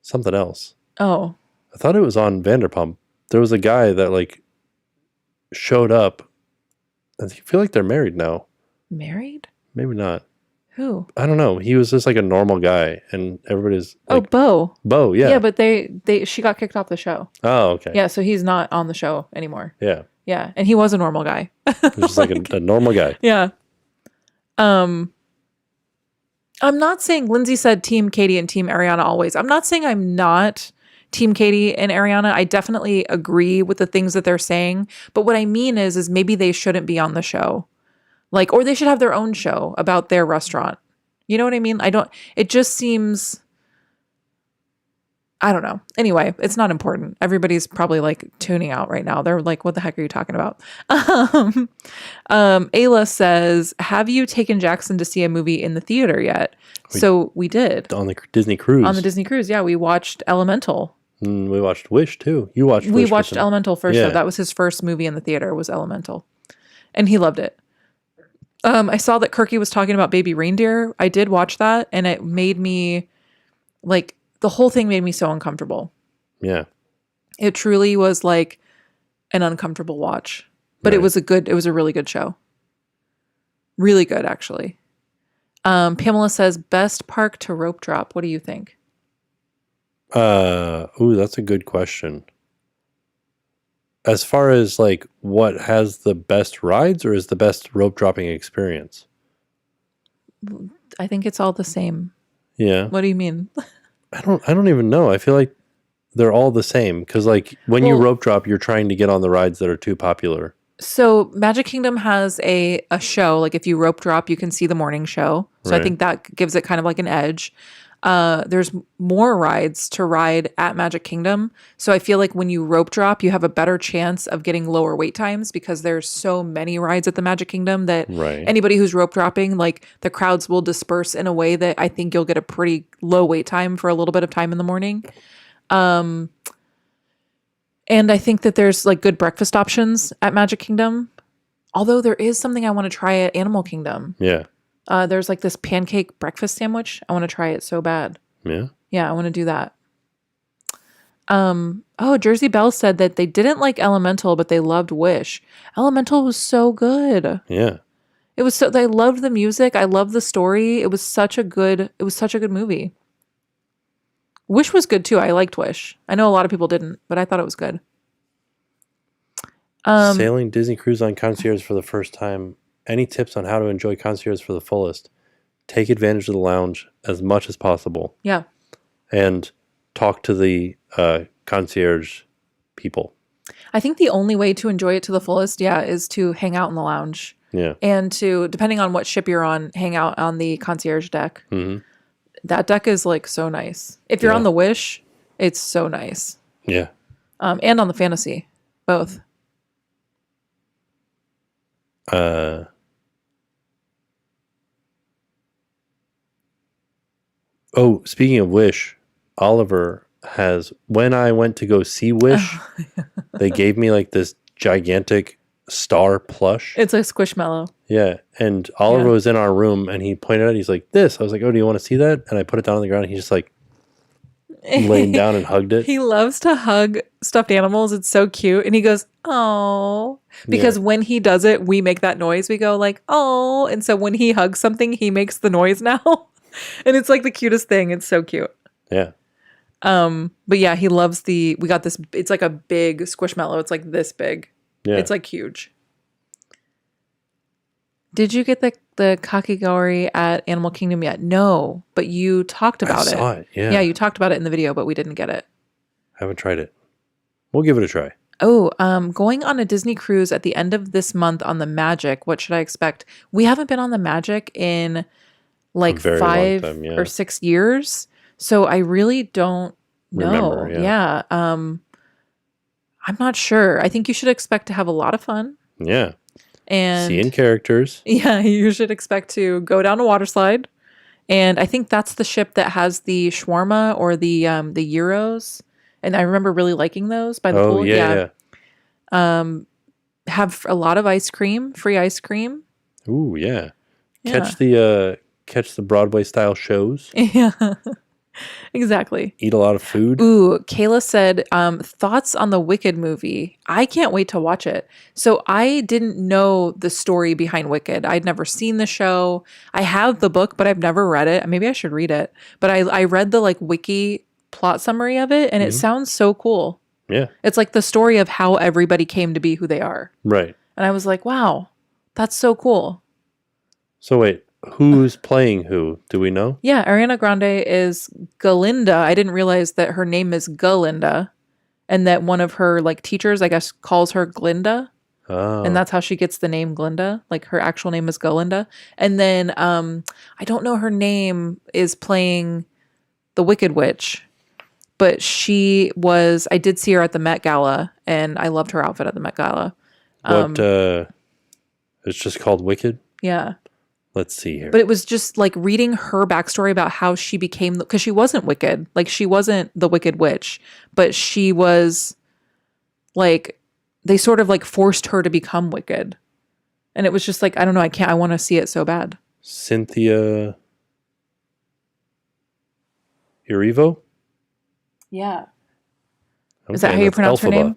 something else. Oh, I thought it was on Vanderpump. There was a guy that like showed up. I feel like they're married now. Married? Maybe not. Who? I don't know. He was just like a normal guy, and everybody's like, Bo. Bo, yeah. Yeah, but she got kicked off the show. Oh, okay. Yeah, so he's not on the show anymore. Yeah. Yeah, and he was a normal guy. Just like a normal guy. Yeah. I'm not saying Lindsay said Team Katie and Team Ariana always. I'm not saying I'm not Team Katie and Ariana. I definitely agree with the things that they're saying. But what I mean is maybe they shouldn't be on the show. Like, or they should have their own show about their restaurant. You know what I mean? It just seems, I don't know. Anyway, it's not important. Everybody's probably like tuning out right now. They're like, what the heck are you talking about? Ayla says, have you taken Jackson to see a movie in the theater yet? So we did. On the Disney cruise. On the Disney cruise, yeah. We watched Elemental. We watched Wish too. You watched Wish. We watched Elemental first. Yeah. That was his first movie in the theater, was Elemental. And he loved it. I saw that Kirky was talking about Baby Reindeer. I did watch that, and it made me, like, the whole thing made me so uncomfortable. Yeah. It truly was, like, an uncomfortable watch. But it was a really good show. Really good, actually. Pamela says, best park to rope drop. What do you think? That's a good question. As far as like what has the best rides or is the best rope dropping experience? I think it's all the same. Yeah. What do you mean? I don't even know. I feel like they're all the same because like when you rope drop, you're trying to get on the rides that are too popular. So Magic Kingdom has a show. Like if you rope drop, you can see the morning show. So right. I think that gives it kind of like an edge. There's more rides to ride at Magic Kingdom. So I feel like when you rope drop, you have a better chance of getting lower wait times because there's so many rides at the Magic Kingdom that anybody who's rope dropping, like the crowds will disperse in a way that I think you'll get a pretty low wait time for a little bit of time in the morning. And I think that there's like good breakfast options at Magic Kingdom. Although there is something I want to try at Animal Kingdom. Yeah. There's like this pancake breakfast sandwich. I want to try it so bad. Yeah. Yeah, I want to do that. Jersey Belle said that they didn't like Elemental, but they loved Wish. Elemental was so good. Yeah. It was they loved the music. I loved the story. It was such a good movie. Wish was good too. I liked Wish. I know a lot of people didn't, but I thought it was good. Sailing Disney Cruise on Concierge for the first time. Any tips on how to enjoy Concierge for the fullest? Take advantage of the lounge as much as possible. Yeah. And talk to the concierge people. I think the only way to enjoy it to the fullest, is to hang out in the lounge. Yeah. And to, depending on what ship you're on, hang out on the concierge deck. Mm-hmm. That deck is like so nice. If you're on the Wish, it's so nice. Yeah. And on the Fantasy, both. Speaking of Wish, Oliver has, when I went to go see Wish, they gave me like this gigantic star plush. It's a Squishmallow. Yeah. And Oliver was in our room and he pointed out, he's like, this. I was like, oh, do you want to see that? And I put it down on the ground and he just like laid down and hugged it. He loves to hug stuffed animals. It's so cute. And he goes, oh, because when he does it, we make that noise. We go like, oh. And so when he hugs something, he makes the noise now. And it's like the cutest thing. It's so cute. Yeah. But yeah, he loves we got this, it's like a big squishmallow. It's like this big. Yeah. It's like huge. Did you get the kakigori at Animal Kingdom yet? No, but you talked about it. I saw it. Yeah. Yeah, you talked about it in the video, but we didn't get it. Haven't tried it. We'll give it a try. Oh, going on a Disney cruise at the end of this month on the Magic. What should I expect? We haven't been on the Magic in like very 5 long time, or 6 years. So I really don't know. Remember, Yeah. I'm not sure. I think you should expect to have a lot of fun. Yeah. And seeing characters. yeah, you should expect to go down a water slide. And I think that's the ship that has the shawarma or the gyros. And I remember really liking those by the pool. Oh, yeah. Have a lot of ice cream, free ice cream. Ooh, yeah. Yeah. Catch the Broadway style shows. Yeah. Exactly. Eat a lot of food. Ooh, Kayla said, thoughts on the Wicked movie. I can't wait to watch it. So I didn't know the story behind Wicked. I'd never seen the show. I have the book, but I've never read it. Maybe I should read it. But I read the like wiki plot summary of it, and it sounds so cool. Yeah. It's like the story of how everybody came to be who they are. Right. And I was like, wow, that's so cool. So wait, who's playing who? Do we know? Yeah, Ariana Grande is Galinda. I didn't realize that her name is Galinda, and that one of her like teachers, I guess, calls her Glinda. Oh. And that's how she gets the name Glinda. Like her actual name is Galinda. And then I don't know her name is playing the Wicked Witch, but I did see her at the Met Gala, and I loved her outfit at the Met Gala. It's just called Wicked? Yeah. Let's see here. But it was just like reading her backstory about how she became, because she wasn't wicked. Like she wasn't the Wicked Witch, but she was like, they sort of like forced her to become wicked. And it was just like, I don't know. I want to see it so bad. Cynthia Erivo? Yeah. Okay, Is that how you pronounce her Elphaba. name?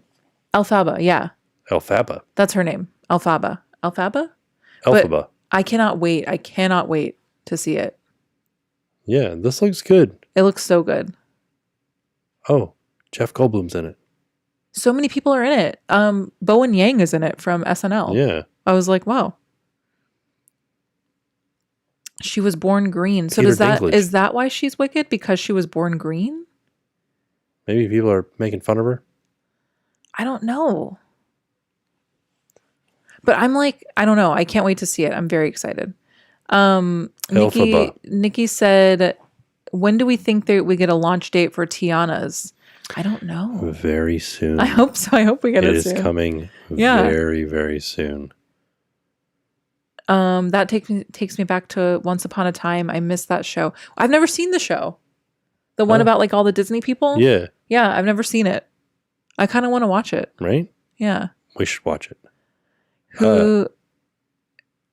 Elphaba. Yeah. Elphaba. That's her name. Elphaba. Elphaba? Elphaba. I cannot wait. I cannot wait to see it. Yeah, this looks good. It looks so good. Oh, Jeff Goldblum's in it. So many people are in it. Bowen Yang is in it from SNL. Yeah. I was like, wow. She was born green. So Peter is Dinklage. that why she's wicked? Because she was born green? Maybe people are making fun of her. I don't know. But I'm like, I don't know. I can't wait to see it. I'm very excited. Nikki said, when do we think that we get a launch date for Tiana's? I don't know. Very soon. I hope so. I hope we get it soon. It is coming Yeah. very, very soon. That takes me back to Once Upon a Time. I missed that show. I've never seen the show. The one about like all the Disney people? Yeah. Yeah, I've never seen it. I kind of want to watch it. Right? Yeah. We should watch it. Who?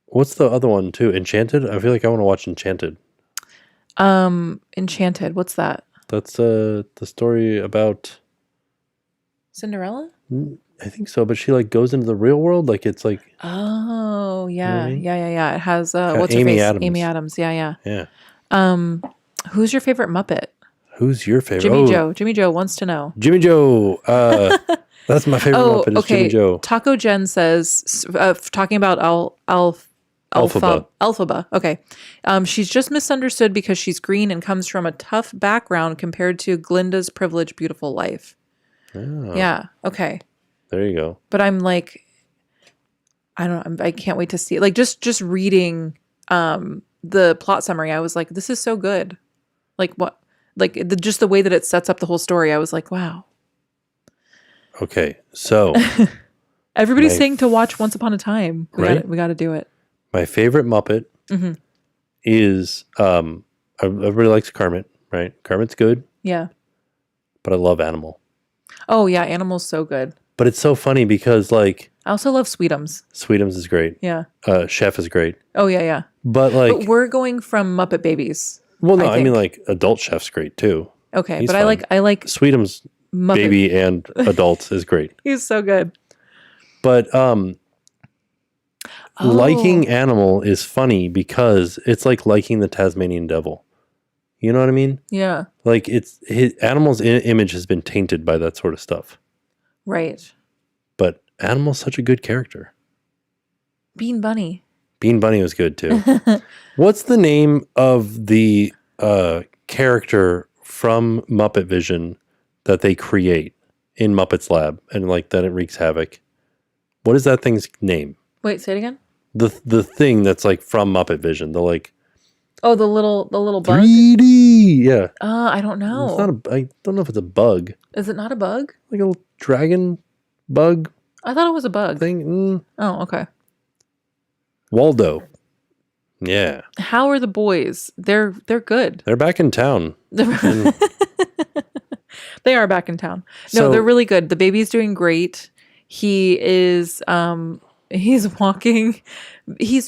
What's the other one too? Enchanted? I feel like I want to watch Enchanted. Enchanted. What's that? That's the story about Cinderella? I think so, but she like goes into the real world. Like it's like Oh, yeah. You know what I mean? Yeah. It has what's her Amy face? Adams. Amy Adams. Yeah. yeah. Who's your favorite Muppet? Who's your favorite? Jimmy Joe. Jimmy Joe wants to know. Jimmy Joe. That's my favorite Muppet. Is Jimmy Joe. Taco Jen says, talking about Elphaba. Okay. She's just misunderstood because she's green and comes from a tough background compared to Glinda's privileged, beautiful life. Oh, Yeah. Okay. there you go. But I'm like, I don't know. I can't wait to see it. Like just reading the plot summary, I was like, this is so good. Like what? Like just the way that it sets up the whole story, I was like, wow. Okay, so Everybody's saying to watch Once Upon a Time. Right? We got to do it. my favorite Muppet is everybody likes Kermit, right? Kermit's good, Yeah. but I love Animal. Oh yeah, Animal's so good. But it's so funny because like I also love Sweetums. Sweetums is great. Yeah. Chef is great. Oh yeah. But like But we're going from Muppet Babies. well no, I I mean think. like adult chef's great too. Okay, He's but fun. I like Sweetums Muppet. baby and adults is great. He's so good. But liking Animal is funny because it's like liking the Tasmanian Devil. You know what I mean? Yeah. Like Animal's image has been tainted by that sort of stuff. Right. But Animal's such a good character. Bean Bunny. Bean Bunny was good too. What's the name of the character from Muppet Vision that they create in Muppet's Lab and like that it wreaks havoc? What is that thing's name? Wait, say it again. The thing that's like from Muppet Vision. The like. Oh, the little bug. 3D. Yeah. I don't know. It's not I don't know if it's a bug. Is it not a bug? Like a little dragon bug I thought it was a bug. thing. Oh, okay. Waldo. Yeah. How are the boys? They're good. They're back in town. They are back in town. No, So- they're really good. The baby's doing great. He is he's walking. We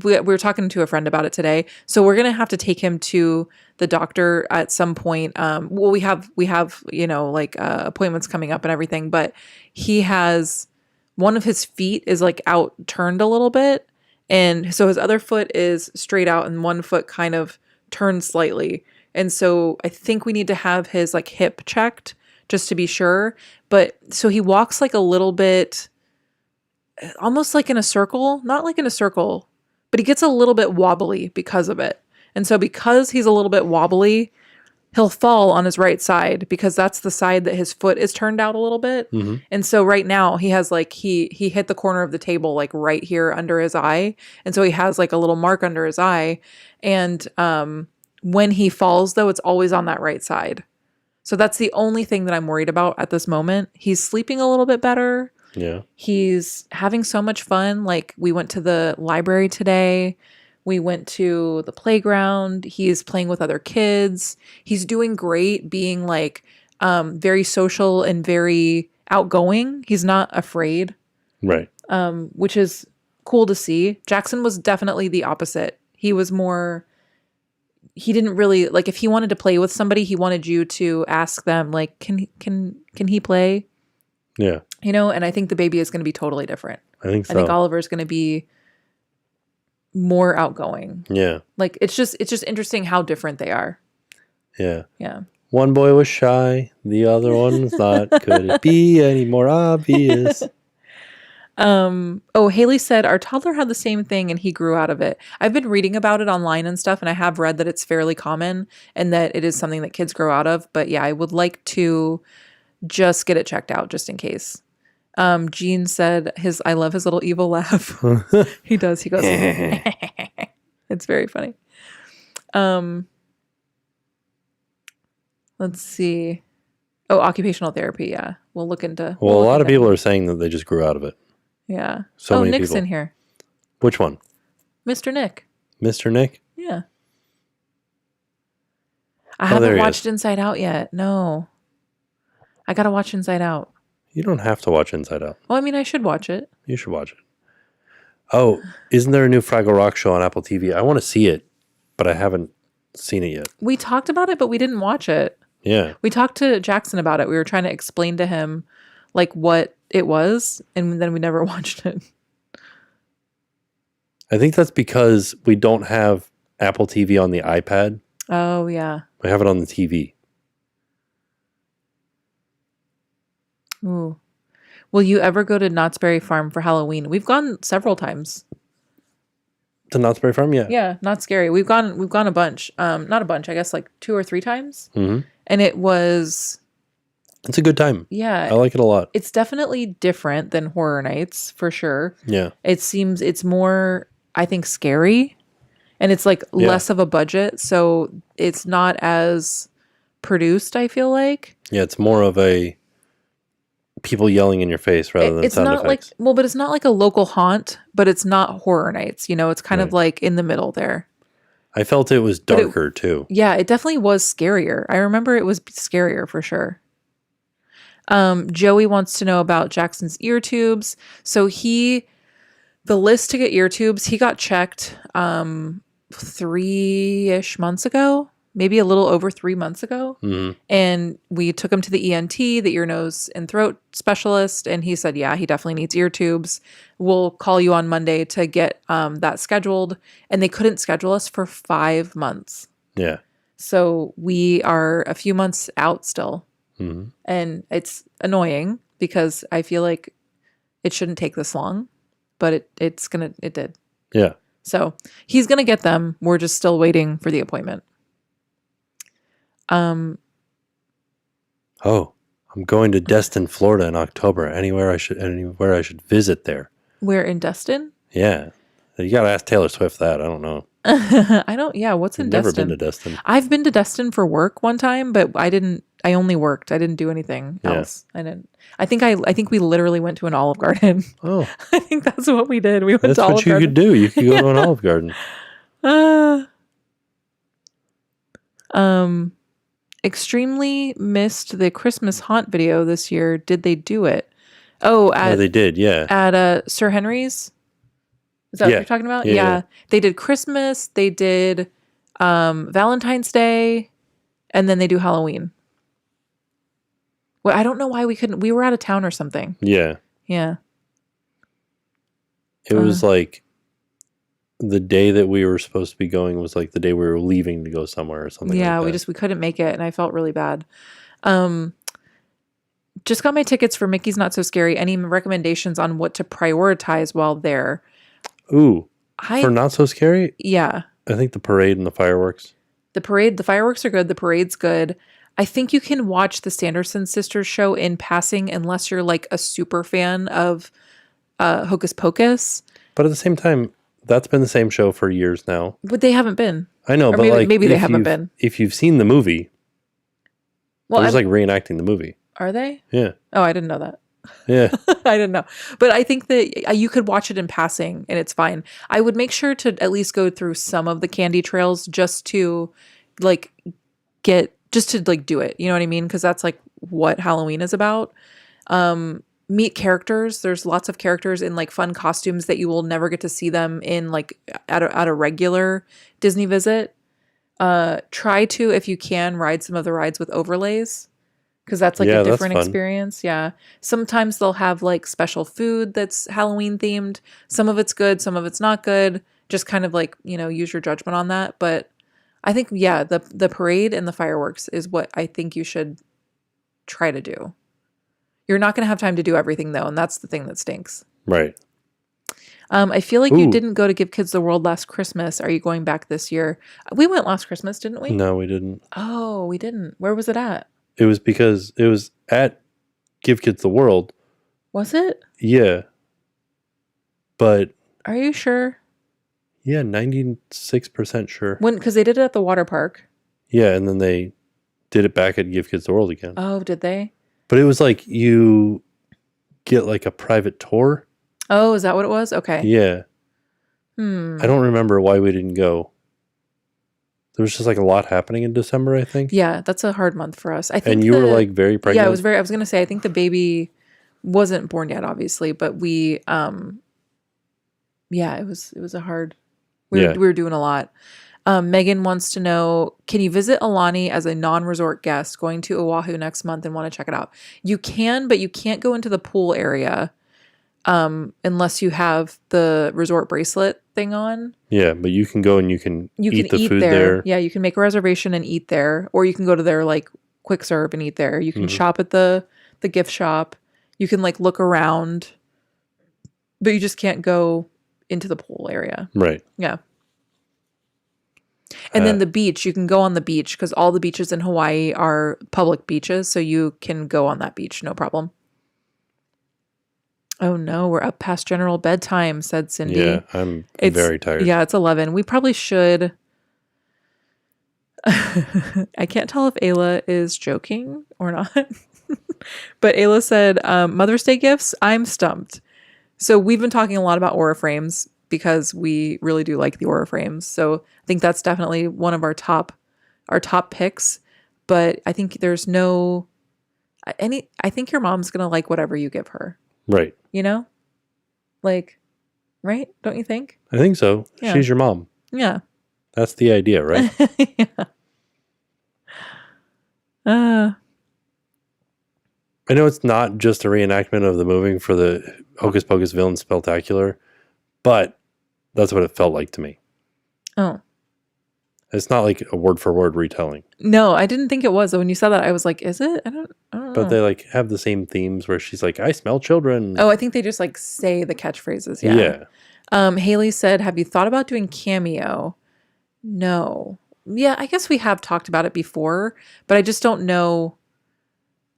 were talking to a friend about it today. So we're going to have to take him to the doctor at some point. Well, we have, like appointments coming up and everything, but he has one of his feet is like out turned a little bit. And so his other foot is straight out and one foot kind of turned slightly. And so I think we need to have his like hip checked just to be sure. But so he walks like a little bit, almost like in a circle, not like in a circle, but he gets a little bit wobbly because of it. And so because he's a little bit wobbly, he'll fall on his right side because that's the side that his foot is turned out a little bit. Mm-hmm. And so right now he has like, he hit the corner of the table, like right here under his eye. And so he has like a little mark under his eye. And when he falls though, it's always on that right side. So that's the only thing that I'm worried about at this moment. He's sleeping a little bit better. Yeah. He's having so much fun. Like we went to the library today. We went to the playground. He's playing with other kids. He's doing great being like very social and very outgoing. He's not afraid. Right. Which is cool to see. Jackson was definitely the opposite. He was more, he didn't really like if he wanted to play with somebody, he wanted you to ask them like, can he play? Yeah. And I think the baby is going to be totally different. I think so. I think Oliver's going to be more outgoing. Yeah. Like it's just interesting how different they are. Yeah. Yeah. One boy was shy, the other one was not. Could it be any more obvious? Haley said our toddler had the same thing and he grew out of it. I've been reading about it online and stuff, and I have read that it's fairly common and that it is something that kids grow out of. But yeah, I would like to just get it checked out just in case. Gene said I love his little evil laugh. He does. He goes, it's very funny. Let's see. Oh, occupational therapy. Yeah. We'll look into. Well, we'll a look lot of into people that. are saying that they just grew out of it. Yeah. So many Nick's people. in here. Which one? Mr. Nick. Mr. Nick? Yeah. I there haven't he watched is. Inside Out yet. No. I got to watch Inside Out. You don't have to watch Inside Out. Well, I mean, I should watch it. You should watch it. Oh, isn't there a new Fraggle Rock show on Apple TV? I want to see it, but I haven't seen it yet. We talked about it, but we didn't watch it. Yeah. We talked to Jackson about it. We were trying to explain to him like what it was, and then we never watched it. I think that's because we don't have Apple TV on the iPad. Oh, yeah. We have it on the TV. Ooh. Will you ever go to Knott's Berry Farm for Halloween? We've gone several times. To Knott's Berry Farm? Yeah. Yeah, not scary. We've gone a bunch. Not a bunch, I guess like 2 or 3 times. Mm-hmm. And it was, It's a good time. yeah. I like it a lot. It's definitely different than Horror Nights for sure. Yeah. It seems it's more, I think, scary, and it's like less of a budget, so it's not as produced, I feel like. Yeah, it's more of a people yelling in your face rather than It's sound not effects. like, well, but it's not like a local haunt, but it's not Horror Nights, it's kind of Right. like in the middle there. I felt it was darker too. Yeah, it definitely was scarier. I remember it was scarier for sure. Joey wants to know about Jackson's ear tubes. So the list to get ear tubes, he got checked 3-ish months ago, maybe a little over 3 months ago. Mm-hmm. And we took him to the ENT, the ear, nose, and throat specialist. And he said, yeah, he definitely needs ear tubes. We'll call you on Monday to get that scheduled. And they couldn't schedule us for 5 months. Yeah. So we are a few months out still. Mm-hmm. And it's annoying because I feel like it shouldn't take this long, but it did. Yeah. So he's gonna get them. We're just still waiting for the appointment. Oh, I'm going to Destin, Florida in October. Anywhere I should visit there. We're in Destin? Yeah. You got to ask Taylor Swift that. I don't know. What's in I've never Destin? been to Destin. I've been to Destin for work one time, but I only worked. I didn't do anything else. I think we literally went to an Olive Garden. Oh. I think that's what we did. We went That's to Olive what you Garden. could do. You could go to an Olive Garden. Extremely missed the Christmas haunt video this year. Did they do it? Oh, They did, yeah. At Sir Henry's. Is that what you're talking about? Yeah. They did Christmas, they did Valentine's Day, and then they do Halloween. Well, I don't know why we couldn't. We were out of town or something. Yeah. Yeah. It was like the day that we were supposed to be going was like the day we were leaving to go somewhere or something. Yeah, like that. we couldn't make it, and I felt really bad. Just got my tickets for Mickey's Not So Scary. Any recommendations on what to prioritize while there? Ooh, for Not So Scary? Yeah. I think the parade and the fireworks. The fireworks are good. The parade's good. I think you can watch the Sanderson Sisters show in passing unless you're like a super fan of Hocus Pocus. But at the same time, that's been the same show for years now. But they haven't been. I know, or but maybe they haven't been. If you've seen the movie, well, there's like reenacting the movie. Are they? Yeah. Oh, I didn't know that. Yeah. I didn't know. But I think that you could watch it in passing and it's fine. I would make sure to at least go through some of the candy trails just to do it. You know what I mean? Because that's like what Halloween is about. Meet characters. There's lots of characters in like fun costumes that you will never get to see them in like at a regular Disney visit. Try to, if you can, ride some of the rides with overlays. Because that's like a different experience. Yeah. Sometimes they'll have like special food that's Halloween themed. Some of it's good, some of it's not good. Just kind of like, use your judgment on that. But I think, the parade and the fireworks is what I think you should try to do. You're not going to have time to do everything though. And that's the thing that stinks. Right. I feel like you didn't go to Give Kids the World last Christmas. Are you going back this year? We went last Christmas, didn't we? No, we didn't. Oh, we didn't. Where was it at? It was because it was at Give Kids the World. Was it? Yeah. But. Are you sure? Yeah, 96% sure. Because they did it at the water park. Yeah, and then they did it back at Give Kids the World again. Oh, did they? But it was like you get like a private tour. Oh, is that what it was? Okay. Yeah. I don't remember why we didn't go. There was just like a lot happening in December, I think. Yeah, that's a hard month for us. I think. And you were like very pregnant. Yeah, I was going to say, I think the baby wasn't born yet, obviously, but we, it was a hard. We were doing a lot. Megan wants to know, can you visit Alani as a non-resort guest going to Oahu next month and want to check it out? You can, but you can't go into the pool area unless you have the resort bracelet thing on. Yeah, but you can go and you can eat the food there. Yeah, you can make a reservation and eat there, or you can go to their like quick serve and eat there. You can shop at the gift shop. You can like look around, but you just can't go into the pool area. Right. Yeah. And then the beach, you can go on the beach because all the beaches in Hawaii are public beaches, so you can go on that beach, no problem. Oh no, we're up past general bedtime, said Cindy. Yeah, I'm very tired. Yeah, it's 11. We probably should. I can't tell if Ayla is joking or not. But Ayla said, Mother's Day gifts, I'm stumped. So we've been talking a lot about Aura frames because we really do like the Aura frames. So I think that's definitely one of our top picks. But I think there's I think your mom's going to like whatever you give her. Right. Like, right? Don't you think? I think so. Yeah. She's your mom. Yeah. That's the idea, right? Yeah. I know it's not just a reenactment of the movie for the Hocus Pocus Villain Spectacular, but that's what it felt like to me. Oh. It's not like a word for word retelling. No, I didn't think it was. When you said that, I was like, is it? I don't But know. they like have the same themes where she's like, I smell children. Oh, I think they just like say the catchphrases. Yeah. Haley said, have you thought about doing Cameo? No. Yeah, I guess we have talked about it before, but I just don't know.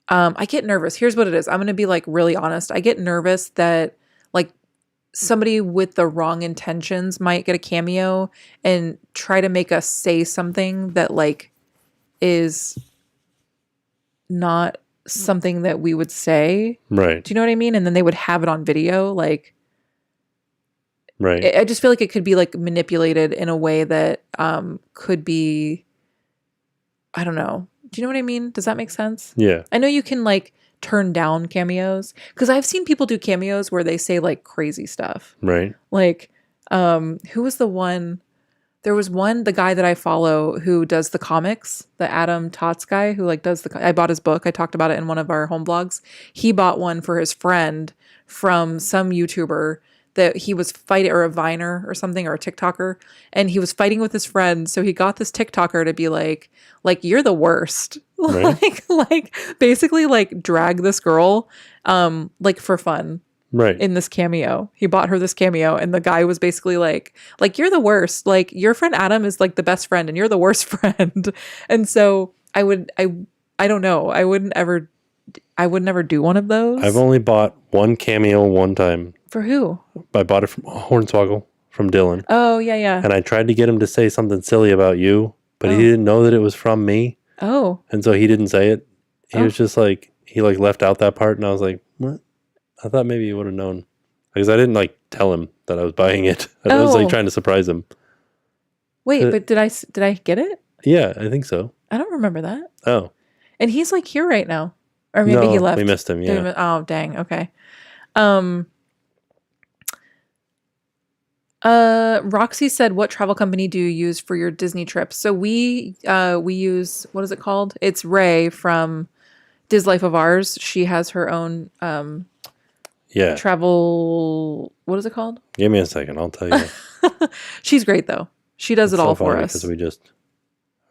I get nervous. Here's what it is. I'm going to be like really honest. I get nervous that like somebody with the wrong intentions might get a cameo and try to make us say something that like is not something that we would say. Right. Do you know what I mean? And then they would have it on video. Like, Right. I just feel like it could be like manipulated in a way that could be, I don't know. Do you know what I mean? Does that make sense? Yeah. I know you can like turn down cameos because I've seen people do cameos where they say like crazy stuff. Right. Like, who was the one? There was one, the guy that I follow who does the comics, the Adam Tots guy who like does I bought his book. I talked about it in one of our home blogs. He bought one for his friend from some YouTuber that he was fighting, or a Viner or something, or a TikToker. And he was fighting with his friend. So he got this TikToker to be like, you're the worst. Right. like basically like drag this girl, like for fun. Right. In this cameo. He bought her this cameo and the guy was basically like you're the worst. Like your friend Adam is like the best friend and you're the worst friend. And so I don't know. I would never do one of those. I've only bought one cameo one time. For who? I bought it from Hornswoggle from Dylan. Oh, yeah. And I tried to get him to say something silly about you, but he didn't know that it was from me. Oh. And so he didn't say it. He was just like, he like left out that part and I was like, what? I thought maybe he would have known. Because I didn't like tell him that I was buying it. I was like trying to surprise him. Wait, but did I get it? Yeah, I think so. I don't remember that. Oh. And he's like here right now. Or maybe he left. We missed him, yeah. Oh, dang. Okay. Roxy said, what travel company do you use for your Disney trips? So we use, what is it called? It's Ray from Dis Life of Ours. She has her own travel, what is it called? Give me a second, I'll tell you. She's great though. She does it all for us. Because we just,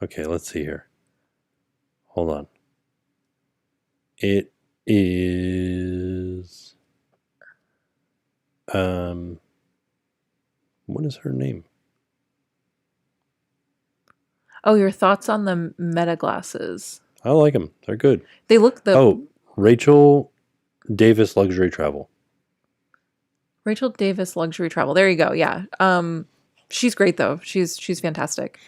okay, let's see here. Hold on. It is, what is her name? Oh, your thoughts on the Meta glasses? I like them. They're good. They look Rachel Davis Luxury Travel. Rachel Davis Luxury Travel. There you go. Yeah. She's great though. She's fantastic.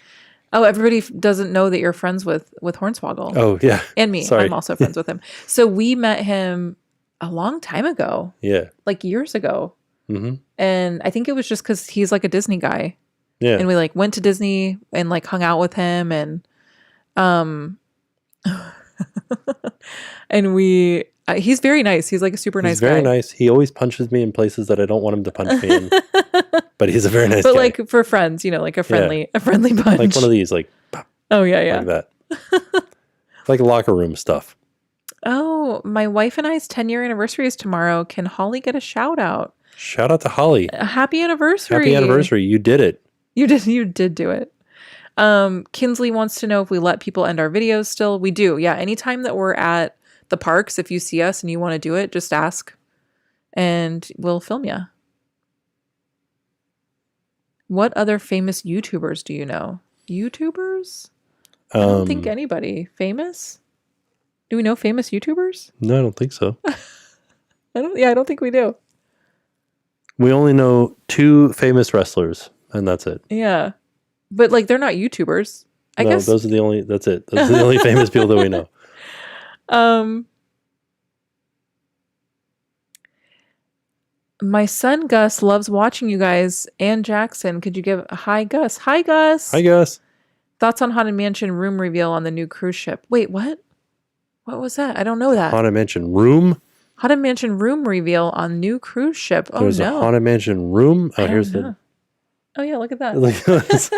Oh, everybody doesn't know that you're friends with Hornswoggle. Oh, yeah. And me. Sorry. I'm also friends with him. So we met him a long time ago. Yeah. Like years ago. Mm-hmm. And I think it was just because he's like a Disney guy. Yeah. And we like went to Disney and like hung out with him and and we he's very nice. He's like a super nice guy. He's very nice. He always punches me in places that I don't want him to punch me in. But he's a very nice guy. But like for friends, like a friendly punch. Like one of these, like pop, oh yeah. Like that. Like locker room stuff. Oh, my wife and I's 10-year anniversary is tomorrow. Can Holly get a shout out? Shout out to Holly. Happy anniversary. Happy anniversary. You did it. You did do it. Kinsley wants to know if we let people end our videos still. We do. Yeah. Anytime that we're at the parks, if you see us and you want to do it, just ask and we'll film you. What other famous YouTubers do you know? YouTubers? I don't think anybody. Famous? Do we know famous YouTubers? No, I don't think so. I don't think we do. We only know 2 famous wrestlers, and that's it. Yeah. But like they're not YouTubers. I guess those are the only that's it. Those are the only famous people that we know. My son Gus loves watching you guys and Jackson. Could you give a hi, Gus? Hi, Gus. Hi, Gus. Thoughts on Haunted Mansion room reveal on the new cruise ship? Wait, what? What was that? I don't know that. Haunted Mansion room? Haunted Mansion room reveal on new cruise ship. Oh, There's no. a Haunted Mansion room? Oh, here's the... Oh, yeah, look at that. Look at this.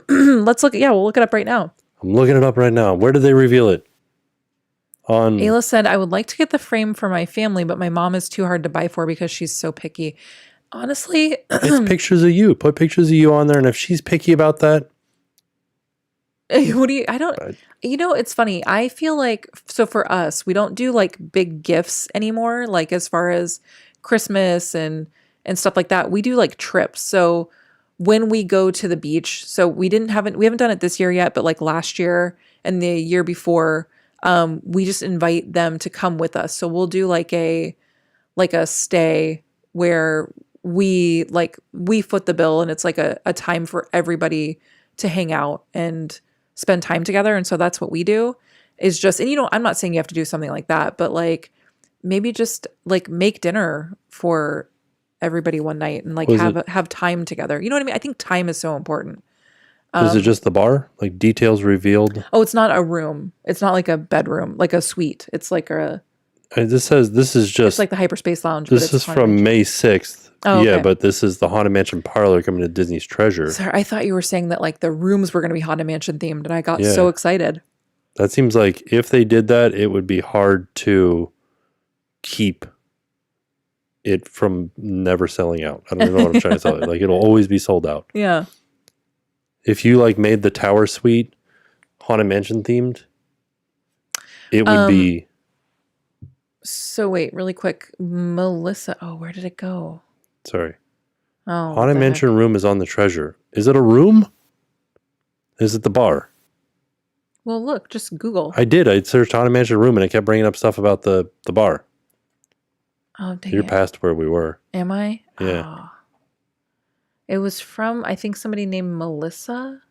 Let's look. Yeah, we'll look it up right now. I'm looking it up right now. Where did they reveal it? Ayla said, I would like to get the frame for my family, but my mom is too hard to buy for because she's so picky. Honestly. It's pictures of you. Put pictures of you on there. And if she's picky about that, What do you, I don't, it's funny. I feel like, so for us, we don't do like big gifts anymore, like as far as Christmas and stuff like that. We do like trips. So when we go to the beach, so we haven't done it this year yet, but like last year and the year before, we just invite them to come with us. So we'll do like a stay where we foot the bill, and it's like a time for everybody to hang out and spend time together. And so that's what we do, is just, and I'm not saying you have to do something like that, but like maybe just like make dinner for everybody one night and like have time together. You know what I mean? I think time is so important. Was it just the bar? Like details revealed? Oh, it's not a room. It's not like a bedroom, like a suite. It's like this is just, it's like the Hyperspace Lounge. This is from May 6th. Oh, okay. Yeah, but this is the Haunted Mansion parlor coming to Disney's Treasure. Sorry, I thought you were saying that like the rooms were going to be Haunted Mansion themed, and I got so excited. That seems like if they did that, it would be hard to keep it from never selling out. I don't even know what I'm trying to tell you. Like, it'll always be sold out. Yeah. If you like made the Tower Suite Haunted Mansion themed, it would be. So wait, really quick, Melissa. Oh, where did it go? Sorry. Oh, Haunted Mansion room is on the Treasure. Is it a room? Is it the bar? Well, look, just Google. I did. I searched Haunted Mansion room and it kept bringing up stuff about the bar. Oh, dang You're it. past where we were. Am I? Yeah. Oh. It was from, I think, somebody named Melissa.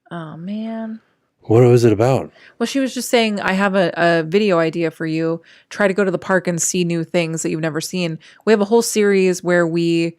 Oh, man. What was it about? Well, she was just saying, I have a video idea for you. Try to go to the park and see new things that you've never seen. We have a whole series where you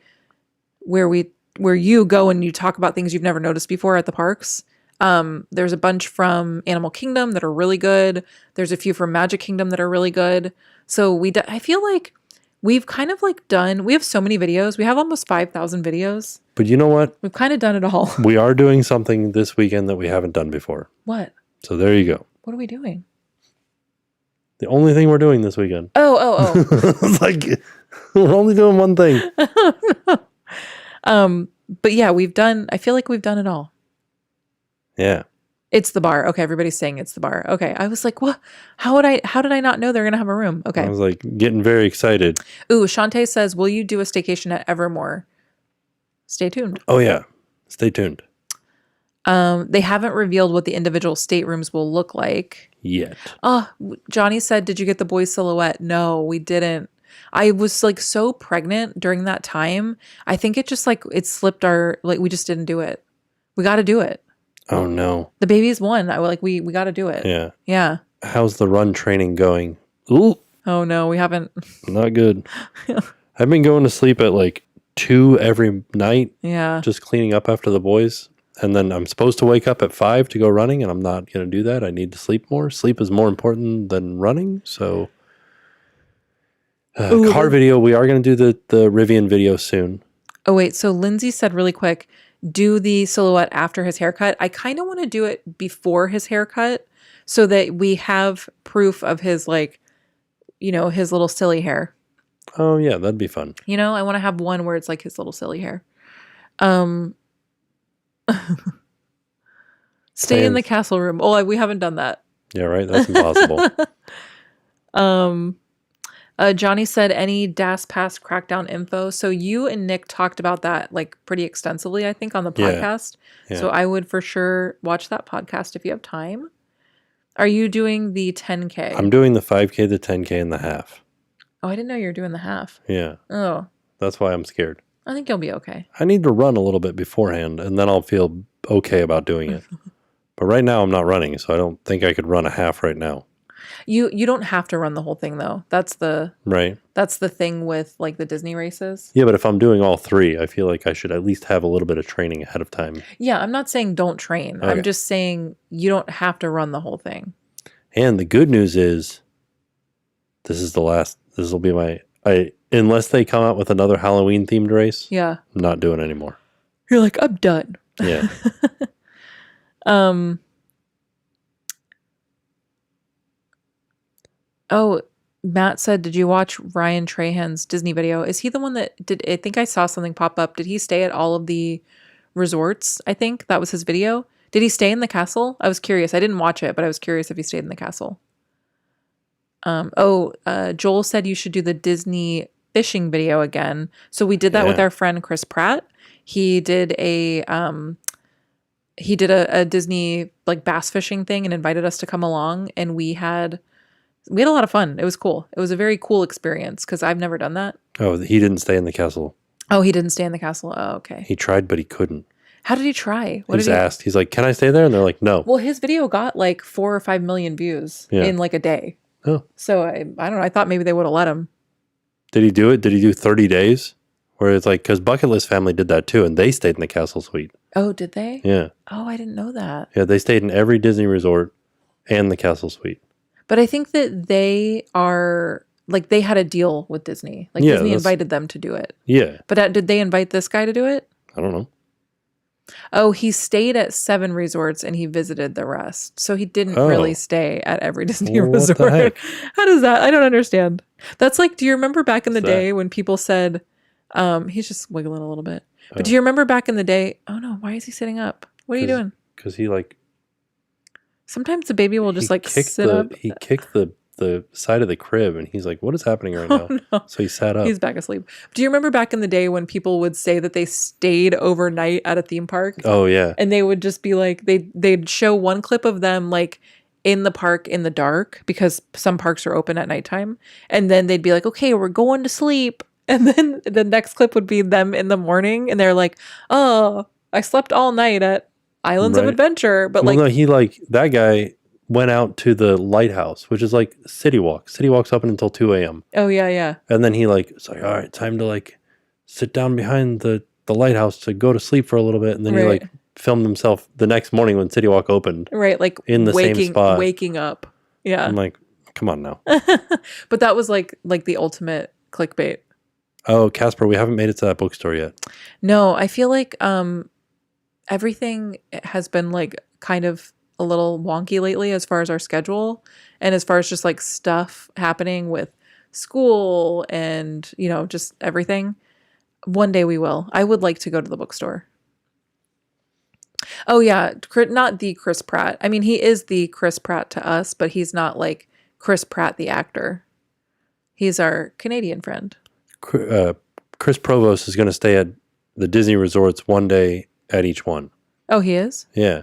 go and you talk about things you've never noticed before at the parks. There's a bunch from Animal Kingdom that are really good. There's a few from Magic Kingdom that are really good. So I feel like we've kind of like we have so many videos. We have almost 5,000 videos. But you know what? We've kind of done it all. We are doing something this weekend that we haven't done before. What? So there you go. What are we doing? The only thing we're doing this weekend. Oh. It's like, we're only doing one thing. But yeah, I feel like we've done it all. Yeah. It's the bar. Okay, everybody's saying it's the bar. Okay, I was like, what? How did I not know they're gonna have a room? Okay. I was like getting very excited. Ooh, Shantae says, will you do a staycation at Evermore? Stay tuned. Oh yeah. Stay tuned. They haven't revealed what the individual staterooms will look like yet. Oh, Johnny said, did you get the boy silhouette? No, we didn't. I was like so pregnant during that time. I think it just like it slipped we just didn't do it. We got to do it. Oh no. The baby's one. We got to do it. Yeah. Yeah. How's the run training going? Ooh. Oh no, we haven't. Not good. I've been going to sleep at like 2 every night. Yeah. Just cleaning up after the boys. And then I'm supposed to wake up at 5 to go running, and I'm not going to do that. I need to sleep more. Sleep is more important than running. So, car video. We are going to do the Rivian video soon. Oh, wait. So Lindsay said really quick, do the silhouette after his haircut. I kind of want to do it before his haircut so that we have proof of his, like, his little silly hair. Oh, yeah. That'd be fun. I want to have one where it's like his little silly hair. Stay in the castle room. Oh, we haven't done that. Yeah, right. That's impossible. Johnny said any DAS Pass crackdown info. So you and Nick talked about that like pretty extensively, I think, on the podcast. Yeah. So I would for sure watch that podcast if you have time. Are you doing the 10K? I'm doing the 5K, the 10K, and the half. Oh, I didn't know you were doing the half. Yeah. Oh. That's why I'm scared. I think you'll be okay. I need to run a little bit beforehand, and then I'll feel okay about doing it. But right now I'm not running, so I don't think I could run a half right now. You don't have to run the whole thing though. That's the thing with like the Disney races. Yeah, but if I'm doing all 3, I feel like I should at least have a little bit of training ahead of time. Yeah, I'm not saying don't train. Okay. I'm just saying you don't have to run the whole thing. And the good news is this will be unless they come out with another Halloween themed race. Yeah. I'm not doing anymore. You're like, I'm done. Yeah. Oh, Matt said, did you watch Ryan Trahan's Disney video? Is he the one that I think I saw something pop up. Did he stay at all of the resorts? I think that was his video. Did he stay in the castle? I was curious. I didn't watch it, but I was curious if he stayed in the castle. Joel said you should do the Disney fishing video again. So we did that with our friend Chris Pratt. He did a Disney like bass fishing thing and invited us to come along, and we had a lot of fun. It was cool. It was a very cool experience because I've never done that. Oh, he didn't stay in the castle. Oh, he didn't stay in the castle. Oh, okay. He tried, but he couldn't. How did he try? He was asked. He's like, "Can I stay there?" And they're like, "No." Well, his video got like 4 or 5 million views in like a day. Oh. So I don't know. I thought maybe they would have let him. Did he do it? Did he do 30 days? Where it's like, because Bucket List family did that too, and they stayed in the castle suite. Oh, did they? Yeah. Oh, I didn't know that. Yeah, they stayed in every Disney resort and the castle suite. But I think that they are like they had a deal with Disney. Like Disney invited them to do it. Yeah. But did they invite this guy to do it? I don't know. Oh, he stayed at 7 resorts and he visited the rest. So he didn't really stay at every Disney resort. What the heck? How does that? I don't understand. That's like, do you remember back in the day when people said, he's just wiggling a little bit. But do you remember back in the day? Oh no, why is he sitting up? What are you doing? Because he like. Sometimes the baby will just like sit up. He kicked the side of the crib and he's like, what is happening right now? No. So he sat up. He's back asleep. Do you remember back in the day when people would say that they stayed overnight at a theme park? Oh yeah. And they would just be like, they'd show one clip of them like in the park in the dark because some parks are open at nighttime. And then they'd be like, okay, we're going to sleep. And then the next clip would be them in the morning. And they're like, oh, I slept all night at Islands of Adventure. But no, that guy went out to the Lighthouse, which is like City Walk. City Walk's open until 2 a.m. Oh, yeah, yeah. And then he it's like, all right, time to like sit down behind the lighthouse to go to sleep for a little bit. And then he like filmed himself the next morning when City Walk opened. Right, like in the same spot. Waking up. Yeah. I'm like, come on now. But that was like the ultimate clickbait. Oh, Casper, we haven't made it to that bookstore yet. No, I feel like everything has been like kind of a little wonky lately as far as our schedule and as far as just like stuff happening with school and, you know, just everything. One day we will. I would like to go to the bookstore. Oh yeah, not the Chris Pratt. I mean, he is the Chris Pratt to us, but he's not like Chris Pratt the actor. He's our Canadian friend. Chris Provost is going to stay at the Disney resorts one day at each one. Oh, he is? Yeah.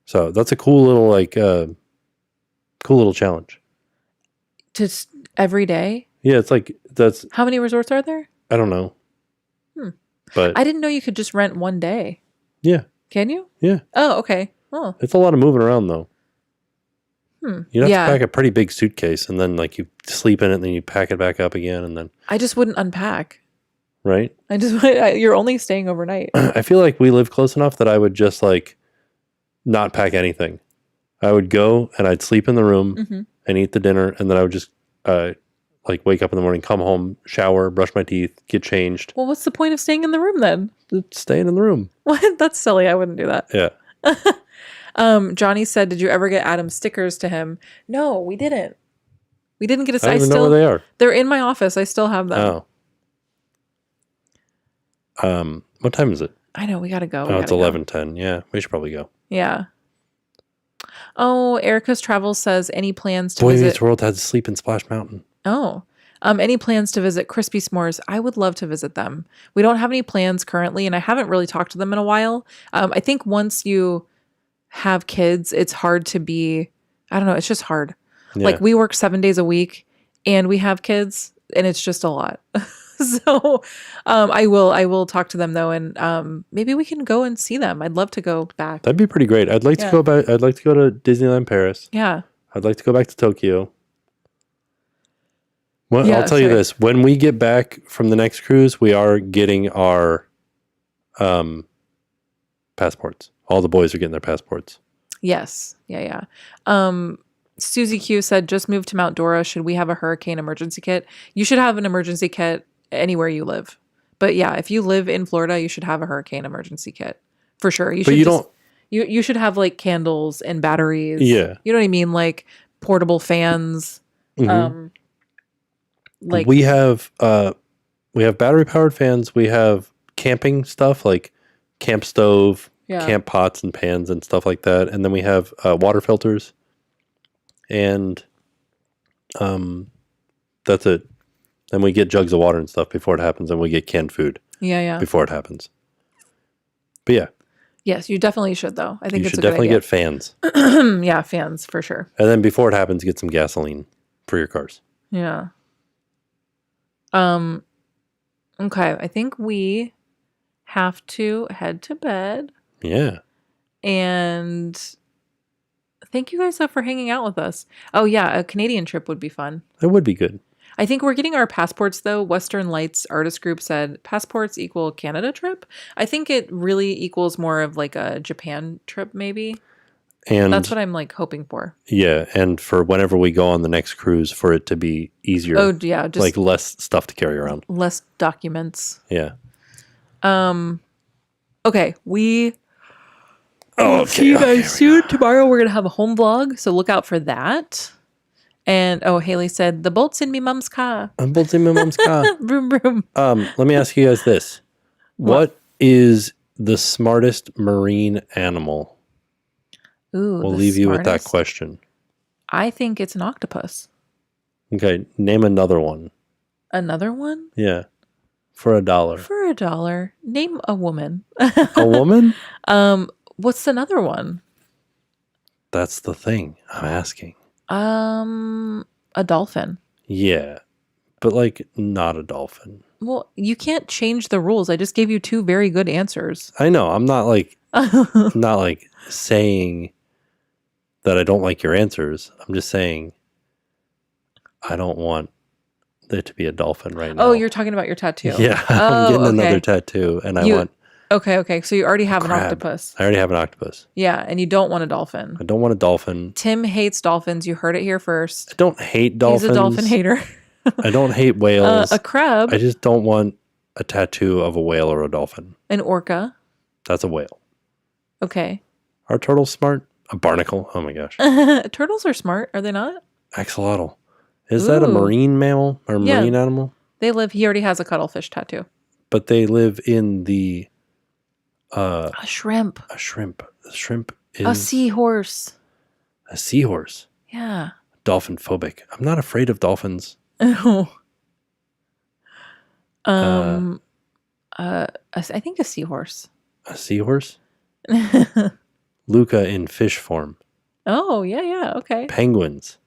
So that's a cool little challenge. Just every day? Yeah, it's like that's. How many resorts are there? I don't know. But I didn't know you could just rent one day. Yeah. Can you? Yeah. Oh, okay. Oh. It's a lot of moving around though. You have to pack a pretty big suitcase and then like you sleep in it and then you pack it back up again and then. I just wouldn't unpack. Right? You're only staying overnight. I feel like we live close enough that I would just like not pack anything. I would go and I'd sleep in the room and eat the dinner and then I would just like wake up in the morning, come home, shower, brush my teeth, get changed. Well, what's the point of staying in the room then? Staying in the room. What? That's silly. I wouldn't do that. Yeah. Johnny said, did you ever get Adam stickers to him? No, we didn't. We didn't get a. I don't even know where they are. They're in my office. I still have them. Oh. What time is it? I know. We got to go. Oh, it's 11:10. Yeah, we should probably go. Yeah. Oh, Erica's Travels says, any plans to Boy visit? Meets World had to sleep in Splash Mountain. Oh. Any plans to visit Crispy S'mores? I would love to visit them. We don't have any plans currently, and I haven't really talked to them in a while. I think once you have kids, it's hard to be, I don't know, it's just hard. Yeah. Like we work 7 days a week and we have kids and it's just a lot. So I will talk to them though, and maybe we can go and see them. I'd love to go back. That'd be pretty great. I'd like to go back. I'd like to go to Disneyland Paris. Yeah. I'd like to go back to Tokyo. Well, I'll tell you this. When we get back from the next cruise, we are getting our passports. All the boys are getting their passports. Yes. Yeah. Susie Q said, just moved to Mount Dora. Should we have a hurricane emergency kit? You should have an emergency kit anywhere you live. But yeah, if you live in Florida, you should have a hurricane emergency kit for sure. You should have like candles and batteries. Yeah. You know what I mean? Like portable fans. Mm-hmm. Like we have battery powered fans. We have camping stuff like camp stove, Yeah. camp pots and pans and stuff like that. And then we have water filters. And that's it. Then we get jugs of water and stuff before it happens. And we get canned food Yeah. before it happens. But yeah. Yes, you definitely should, though. I think You it's should a good definitely idea. get fans. Yeah, fans, for sure. And then before it happens, get some gasoline for your cars. Yeah. Okay, I think we have to head to bed. Yeah. And thank you guys for hanging out with us. Oh, yeah, a Canadian trip would be fun. That would be good. I think we're getting our passports, though. Western Lights Artist Group said passports equal Canada trip. I think it really equals more of like a Japan trip, maybe. And that's what I'm like hoping for. Yeah, and for whenever we go on the next cruise, for it to be easier. Oh, yeah. Just like less stuff to carry around. Less documents. Yeah. Okay, we... Oh, see you guys soon. Tomorrow we're going to have a home vlog, so look out for that. And, Haley said, the bolt's in me mom's car. I'm bolting my mom's car. Vroom, vroom. Let me ask you guys this. What is the smartest marine animal? Ooh, We'll leave you with that question. I think it's an octopus. Okay, name another one. Another one? Yeah. For $1. For $1. Name a woman. A woman? What's another one? That's the thing I'm asking. A dolphin. Yeah. But like not a dolphin. Well, you can't change the rules. I just gave you 2 very good answers. I know. I'm not like saying that I don't like your answers. I'm just saying I don't want there to be a dolphin right now. Oh, you're talking about your tattoo. Yeah. I'm getting another tattoo and I want Okay. So you already have an crab. octopus. I already have an octopus. Yeah, and you don't want a dolphin. I don't want a dolphin. Tim hates dolphins. You heard it here first. I don't hate dolphins. He's a dolphin hater. I don't hate whales. A crab. I just don't want a tattoo of a whale or a dolphin. An orca. That's a whale. Okay. Are turtles smart? A barnacle? Oh my gosh. Turtles are smart, are they not? Axolotl. Is that a marine mammal or marine animal? He already has a cuttlefish tattoo. But they live in the... a shrimp. A shrimp. A shrimp is... A seahorse. A seahorse. Yeah. Dolphin phobic. I'm not afraid of dolphins. Oh. I think a seahorse. A seahorse? Luca in fish form. Oh, yeah, okay. Penguins.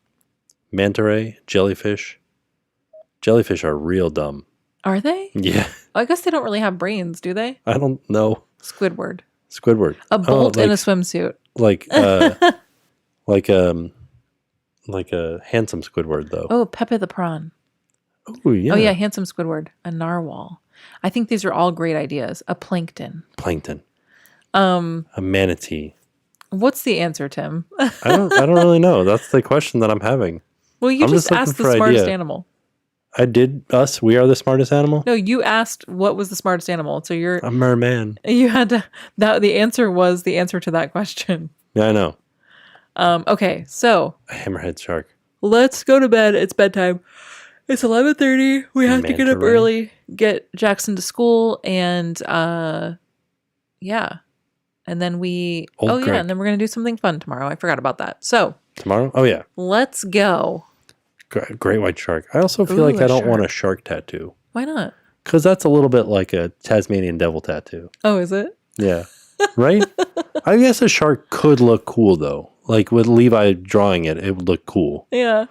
Manta ray. Jellyfish. Jellyfish are real dumb. Are they? Yeah. I guess they don't really have brains, do they? I don't know. Squidward. A bolt in a swimsuit. Like a handsome Squidward, though. Oh, Pepe the Prawn. Oh, yeah. Oh, yeah, handsome Squidward. A narwhal. I think these are all great ideas. A plankton. A manatee. What's the answer, Tim? I don't really know. That's the question that I'm having. Well, you just asked the smartest animal. I did us. We are the smartest animal? No, you asked what was the smartest animal. So you're a merman. You had to the answer was the answer to that question. Yeah, I know. Okay, so a hammerhead shark. Let's go to bed. It's bedtime. It's 11:30. We have to get up early, get Jackson to school, and yeah. And then and then we're gonna do something fun tomorrow. I forgot about that. So tomorrow? Oh yeah. Let's go. Great white shark. I also feel like I don't want a shark tattoo. Why not? Because that's a little bit like a Tasmanian devil tattoo. Oh, is it? Yeah. Right? I guess a shark could look cool though. Like with Levi drawing it, it would look cool. Yeah.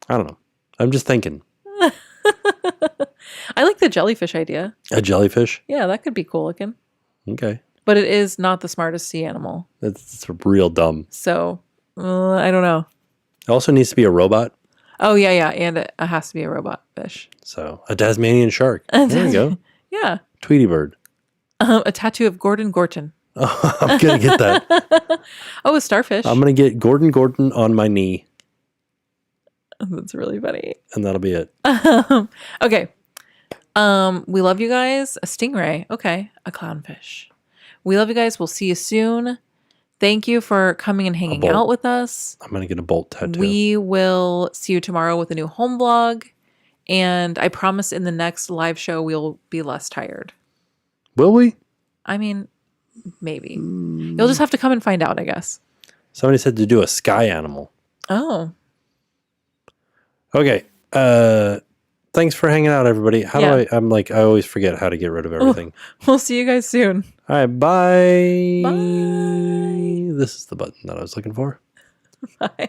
I don't know. I'm just thinking. I like the jellyfish idea. A jellyfish? Yeah, that could be cool looking. Okay. But it is not the smartest sea animal. It's real dumb. So, I don't know. It also needs to be a robot. Oh, yeah. And it has to be a robot fish. So, a Tasmanian shark. There you go. Yeah. Tweety bird. A tattoo of Gordon Gorton. Oh, I'm going to get that. Oh, a starfish. I'm going to get Gordon on my knee. That's really funny. And that'll be it. Okay. We love you guys. A stingray. Okay. A clownfish. We love you guys. We'll see you soon. Thank you for coming and hanging out with us. I'm going to get a bolt tattoo. We will see you tomorrow with a new home vlog. And I promise in the next live show, we'll be less tired. Will we? I mean, Maybe. You'll just have to come and find out, I guess. Somebody said to do a sky animal. Oh. Okay. Thanks for hanging out, everybody. I always forget how to get rid of everything. We'll see you guys soon. All right, bye. Bye. This is the button that I was looking for. Bye.